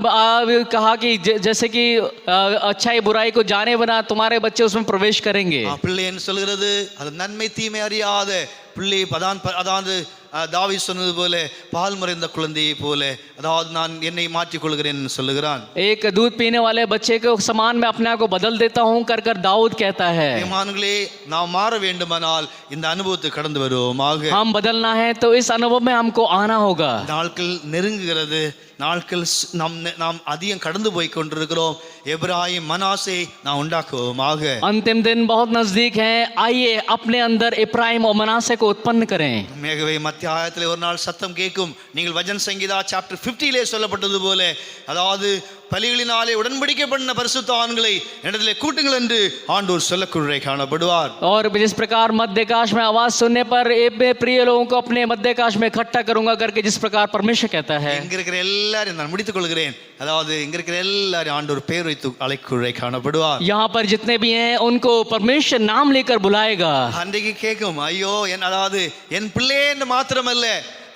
S2: कहा कि जैसे कि अच्छाई बुराई को जाने बिना तुम्हारे बच्चे उसमें प्रवेश करेंगे.
S1: பிள்ளை என்று சொல்கிறது அது நன்மை தீமை அறியாத பிள்ளை. அதாவது தாவீது சொன்னது போல பால் முறைந்த குழந்தையை போல அதாவது நான் என்னை மாற்றிக் கொள்கிறேன் சொல்லுகிறான்.
S2: एक दूध पीने वाले बच्चे को समान में अपने आप को बदल देता हूं कर दाऊद कहता है.
S1: பிரியமானவர்களே, நாம் மாற வேண்டுமானால் இந்த அனுபவத்தை கடந்து வருவோமாக.
S2: हम बदलना है तो इस अनुभव में हमको आना होगा.
S1: நாட்கள் நெருங்குகிறது, நாட்கள் நாம் அதிகம் கடந்து போய் கொண்டிருக்கிறோம். எப்ராயிம் மனாசே நான் உண்டாக்குவோமாக.
S2: अंतिम दिन बहुत नजदीक है, आइए अपने अंदर इब्राहिम और मनासे को उत्पन्न करें.
S1: மேகவே மத்திய ஆயத்திலே ஒரு நாள் சத்தம் கேட்கும். நீங்கள் வஜன சங்கீதா சாப்டர் 50 சொல்லப்பட்டது போல, அதாவது பலிகளினாலே உடன்படிக்கை பண்ண பரிசுத்த ஆண்களை இடத்திலே கூட்டுங்கள் என்று ஆண்டவர் சொல்லக்குள்ளே காணப்படுவார்.
S2: और जिस प्रकार मध्यकाश में आवाज सुनने पर ए प्रिय लोगों को अपने मध्यकाश में इकट्ठा करूंगा करके जिस प्रकार परमेश्वर कहता है.
S1: இங்க இருக்கிற எல்லாரையும் நான் முடித்துக் கொள்கிறேன். அதாவது இங்க இருக்கிற எல்லாரையும் ஆண்டவர் பேர் வைத்து அழைக்குள்ளே காணப்படுவார்.
S2: यहाँ पर जितने भी हैं उनको परमेश्वर नाम लेकर बुलाएगा.
S1: அன்றைக்கு கேட்கும், ஐயோ அதாவது என் பிள்ளைன்னு மாத்திரமல்ல,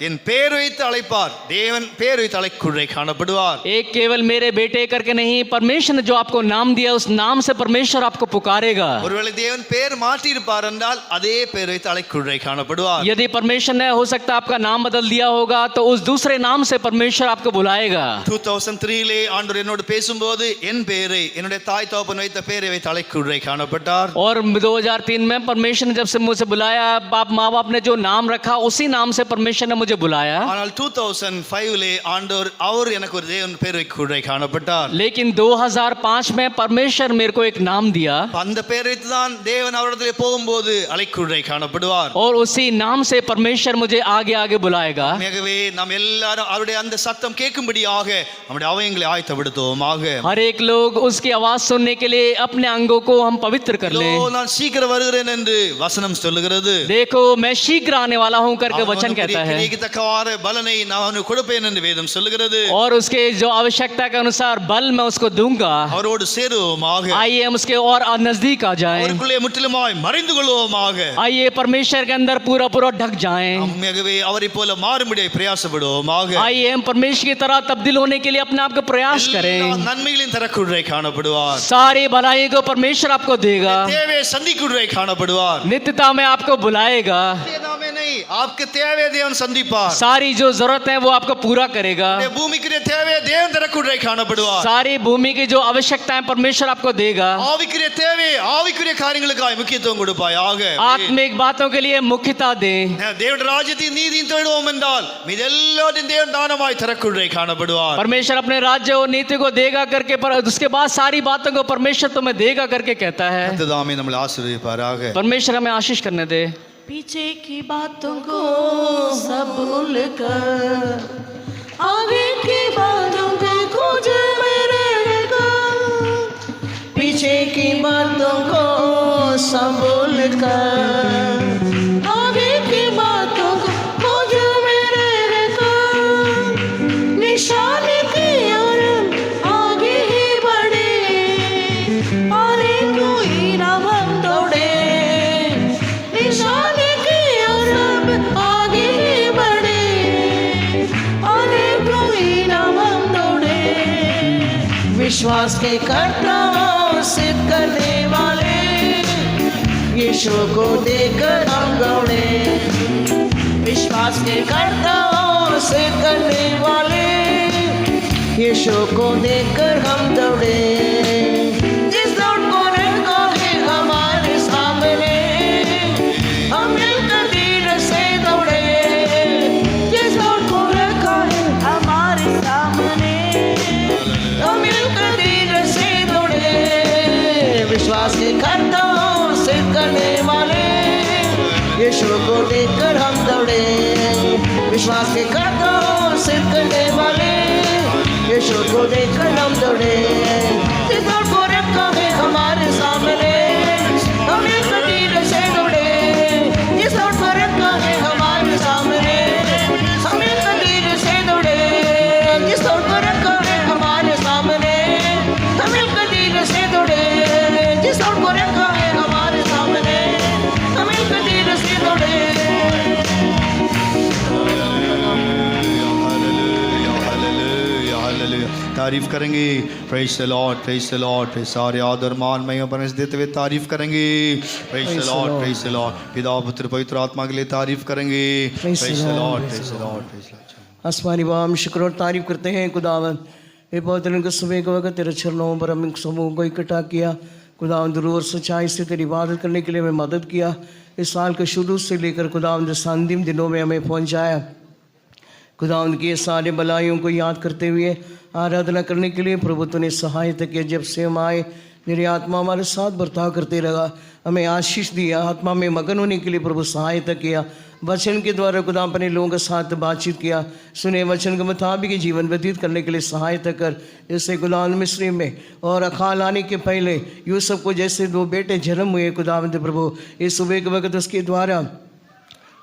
S1: என் பேர் வைத்து அழைப்பார். தேவன் பேர் வைத்து அழைக்குள்ளே காணப்படுவார்.
S2: एक केवल मेरे बेटे करके नहीं, परमेश्वर ने जो आपको नाम दिया उस नाम से परमेश्वर आपको पुकारेगा.
S1: ஒருவேளை தேவன் பேர் மாற்றி இருப்பார் என்றால் அதே பேர் வைத்து அழைக்குள்ளே காணப்படுவார்.
S2: यदि परमेश्वर ने हो सकता आपका नाम बदल दिया होगा तो उस दूसरे नाम से परमेश्वर आपको बुलाएगा.
S1: 2003 ஆண்டவர் என்னோடு பேசும்போது என் பேரை, என்னுடைய தாய் தகப்பன் வைத்த பேரை வைத்து அழைக்குள்ளே காணப்பட்டார்.
S2: और 2003 में परमेश्वर ने जब से मुझे बुलाया, बाप माँ बाप ने जो नाम रखा उसी नाम से परमेश्वर ने मुझे बुलाया.
S1: ஆனால் 2005 ஆண்டவர் அவர் எனக்கு ஒரு தேவன் பேர் வைக்குள்ளே காணப்பட்டார்.
S2: लेकिन 2005 में परमेश्वर मेरे को एक नाम दिया
S1: அந்த பேர் வைத்து தான் தேவன் அவரிடத்திலே போகும்போது அழைக்குள்ளே காணப்படுவார்.
S2: और उसी नाम से परमेश्वर मुझे आगे आगे बुलाएगा.
S1: ஆகவே நாம் எல்லாரும் அவருடைய அந்த சத்தம் கேட்கும்படியாக நம்முடைய அவயங்களை ஆயத்தப்படுத்துவோமாக.
S2: हर एक लोग उसकी आवाज सुनने के लिए अपने अंगों को हम पवित्र कर लें.
S1: இதோ நான் சீக்கிரம் வருகிறேன் என்று வசனம் சொல்லுகிறது.
S2: देखो मैं शीघ्र आने वाला हूं करके वचन कहता है.
S1: தக்கவாறு பலனை நான் அவனுக்கு கொடுப்பேன் என்று வேதம் சொல்லுகிறது.
S2: और उसके जो आवश्यकता के अनुसार बल मैं उसको दूंगा.
S1: அவரோடு சேருவோமாக.
S2: आइए हम उसके और नजदीक आ जाएं.
S1: அவருக்குள்ளே முற்றிலுமாய் மறைந்து கொள்வோமாக.
S2: आइए परमेश्वर के अंदर पूरा पूरा ढक जाएं.
S1: ஆகவே அவரை போல மாறும்படி பிரயாசப்படுவோமாக.
S2: आइए हम परमेश्वर की तरह तब्दील होने के लिए अपने आप को प्रयास करें.
S1: நன்மைகளின் தரக்குள்ளே காணப்படுவார்.
S2: सारी भलाई को परमेश्वर आपको देगा.
S1: தேவை சந்திக்குள்ளே காணப்படுவார்.
S2: नित्यता में आपको बुलाएगा.
S1: தேவமே नहीं, आपके தேவை தேவன் சந்திப்பார்.
S2: सारी जो जरूरत है वो आपको पूरा करेगा.
S1: பூமிக்கு தேவை தேவன் தரக்குள்ளே காணப்படுவார்.
S2: सारी भूमि की जो आवश्यकता है परमेश्वर आपको देगा.
S1: ஆவிக்குரிய தேவை ஆவிக்குரிய காரியங்களுக்காக முக்கியத்துவம் கொடுப்பாயாக.
S2: आत्मिक बातों के लिए मुख्यता दें.
S1: தேவனுடைய ராஜ்யத்தின் நீதியின் தேடுவோம் என்றால் மீதெல்லாவற்றையும் தேவன் தானமாய் தரக்குள்ளே காணப்படுவார்.
S2: परमेश्वर अपने राज्य और नीति को देगा करके पर उसके बाद सारी बातों को परमेश्वर तुम्हें देगा करके कहता है.
S1: கர்த்தர் நம்மை ஆசீர்வதிப்பாராக.
S2: परमेश्वर हमें आशीष करने दे.
S3: पीछे की बातों को सब भूलकर आगे की बातों पे खोज मेरे का. पीछे की बातों को सब भूलकर आगे की बातों को खोज मेरे का. निशान की ओर आगे ही बढ़े और कोई ना हम दौड़े. निशान विश्वास के कर्ताओं सिद्ध करने वाले यीशु को देखकर हम दौड़े. विश्वास के कर्ताओं सिद्ध करने वाले यीशु को देखकर हम दौड़े. जिस दौड़ को रखा है हमारे सामने हम मिलकर धीर से दौड़े. जिस दौड़ को रखा है हमारे सामने हम मिलकर धीर से दौड़े. विश्वास के कर्ताओं से करने वाले यीशु को देखकर हम दौड़े. विश्वास के कर्ताओं से करने वाले यीशु को देखकर हम दौड़े. जिस दौड़ को रखा है हमारे सामने हम मिलकर धीर से दौड़े. जिस दौड़ को रखा है हमारे सामने हम मिलकर धीर से दौड़े. जिस दौड़ को रखा है हमारे सामने हम मिलकर धीर से दौड़े. जिस दौड़ को रखा है हमारे सामने हम मिलकर धीर से दौड़े.
S1: तारीफ करेंगे. Praise the Lord, praise the Lord. सारे आदर मान महिमा परमेश्वर देते हुए तारीफ करेंगे. Praise the Lord, praise the Lord. पिता पुत्र पवित्र आत्मा के लिए तारीफ करेंगे. Praise the Lord, praise the Lord, praise the Lord.
S4: आसमानी बाप हम शुक्र और तारीफ करते हैं खुदावन. ये बहुत दिन के सुबह के वक्त तेरे चरणों पर हम समूह को इकट्ठा किया खुदावन. दूर सच्चाई से तेरी इबादत करने के लिए हमें मदद किया. इस साल के शुरू से लेकर खुदावन जो अंतिम दिनों में हमें पहुंचाया खुदावंद की ये सारे भलाइयों को याद करते हुए आराधना करने के लिए प्रभु तूने सहायता किया। जब से हम आए मेरी आत्मा हमारे साथ बर्ताव करते रहा, हमें आशीष दिया, आत्मा में मगन होने के लिए प्रभु सहायता किया। वचन के द्वारा खुदा अपने लोगों के साथ बातचीत किया, सुने वचन के मुताबिक जीवन व्यतीत करने के लिए सहायता कर। जैसे गुलाम मिस्री में और अकाल आने के पहले यूसुफ को जैसे 2 बेटे जन्म हुए खुदावंद प्रभु, इस सुबह के वक्त उसके द्वारा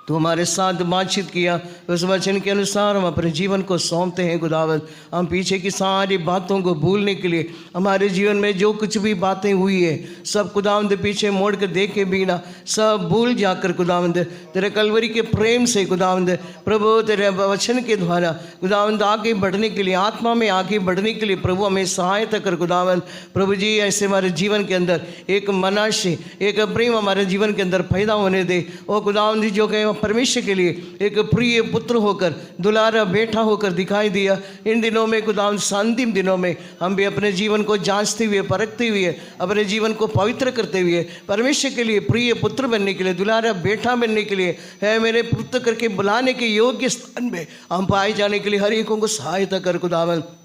S4: तो हमारे साथ बातचीत किया। उस वचन के अनुसार हम अपने जीवन को सौंपते हैं खुदावंद। हम पीछे की सारी बातों को भूलने के लिए, हमारे जीवन में जो कुछ भी बातें हुई है सब खुदावंद पीछे मोड़ कर देखे बिना सब भूल जाकर खुदावंद तेरे कलवरी के प्रेम से खुदावंद प्रभु तेरे वचन के द्वारा खुदावंद आगे बढ़ने के लिए, आत्मा में आगे बढ़ने के लिए प्रभु हमें सहायता कर खुदावंद। प्रभु जी ऐसे हमारे जीवन के अंदर एक मनाशे, एक प्रेम हमारे जीवन के अंदर पैदा होने दे। ओ खुदावंद जो कि परमेश्वर के लिए एक प्रिय पुत्र होकर, दुलारा बेटा होकर दिखाई दिया। इन दिनों में खुदावंद अंतिम दिनों में हम भी अपने जीवन को जांचते हुए, परखते हुए, अपने जीवन को पवित्र करते हुए परमेश्वर के लिए प्रिय पुत्र बनने के लिए, दुलारा बेटा बनने के लिए, है मेरे पुत्र करके बुलाने के योग्य स्थान में हम पाए जाने के लिए हर एक को सहायता कर खुदावंद।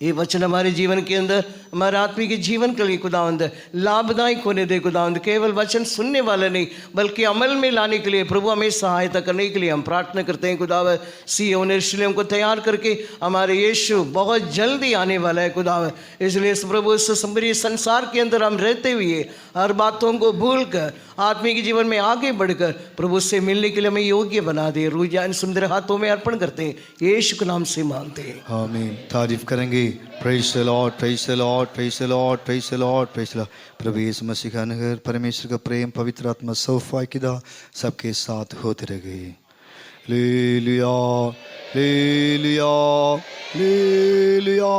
S4: ये वचन हमारे जीवन के अंदर, हमारे आत्मिक जीवन के लिए खुदावंद लाभदायक होने दे खुदावंद। केवल वचन सुनने वाले नहीं बल्कि अमल में लाने के लिए प्रभु हमें सहायता करने के लिए हम प्रार्थना करते हैं खुदावंद। सिय्योन यरूशलेम को तैयार करके हमारे यीशु बहुत जल्दी आने वाला है खुदावंद। इसलिए इस प्रभु इस संबरी संसार के अंदर हम रहते हुए हर बातों को भूल कर आत्मिक जीवन में आगे बढ़कर प्रभु से मिलने के लिए हमें योग्य बना दे। रुझान सुंदर हाथों में अर्पण करते हैं, यीशु के नाम से मांगते हैं,
S1: आमीन। तारीफ करेंगे। Praise the Lord, praise the Lord, praise the Lord, praise the Lord, praise the Lord. प्रभु यीशु मसीह का नगर, परमेश्वर का प्रेम, पवित्र आत्मा सौफायदा सबके साथ होते रहे। लेलुया, लेलुया, लेलुया।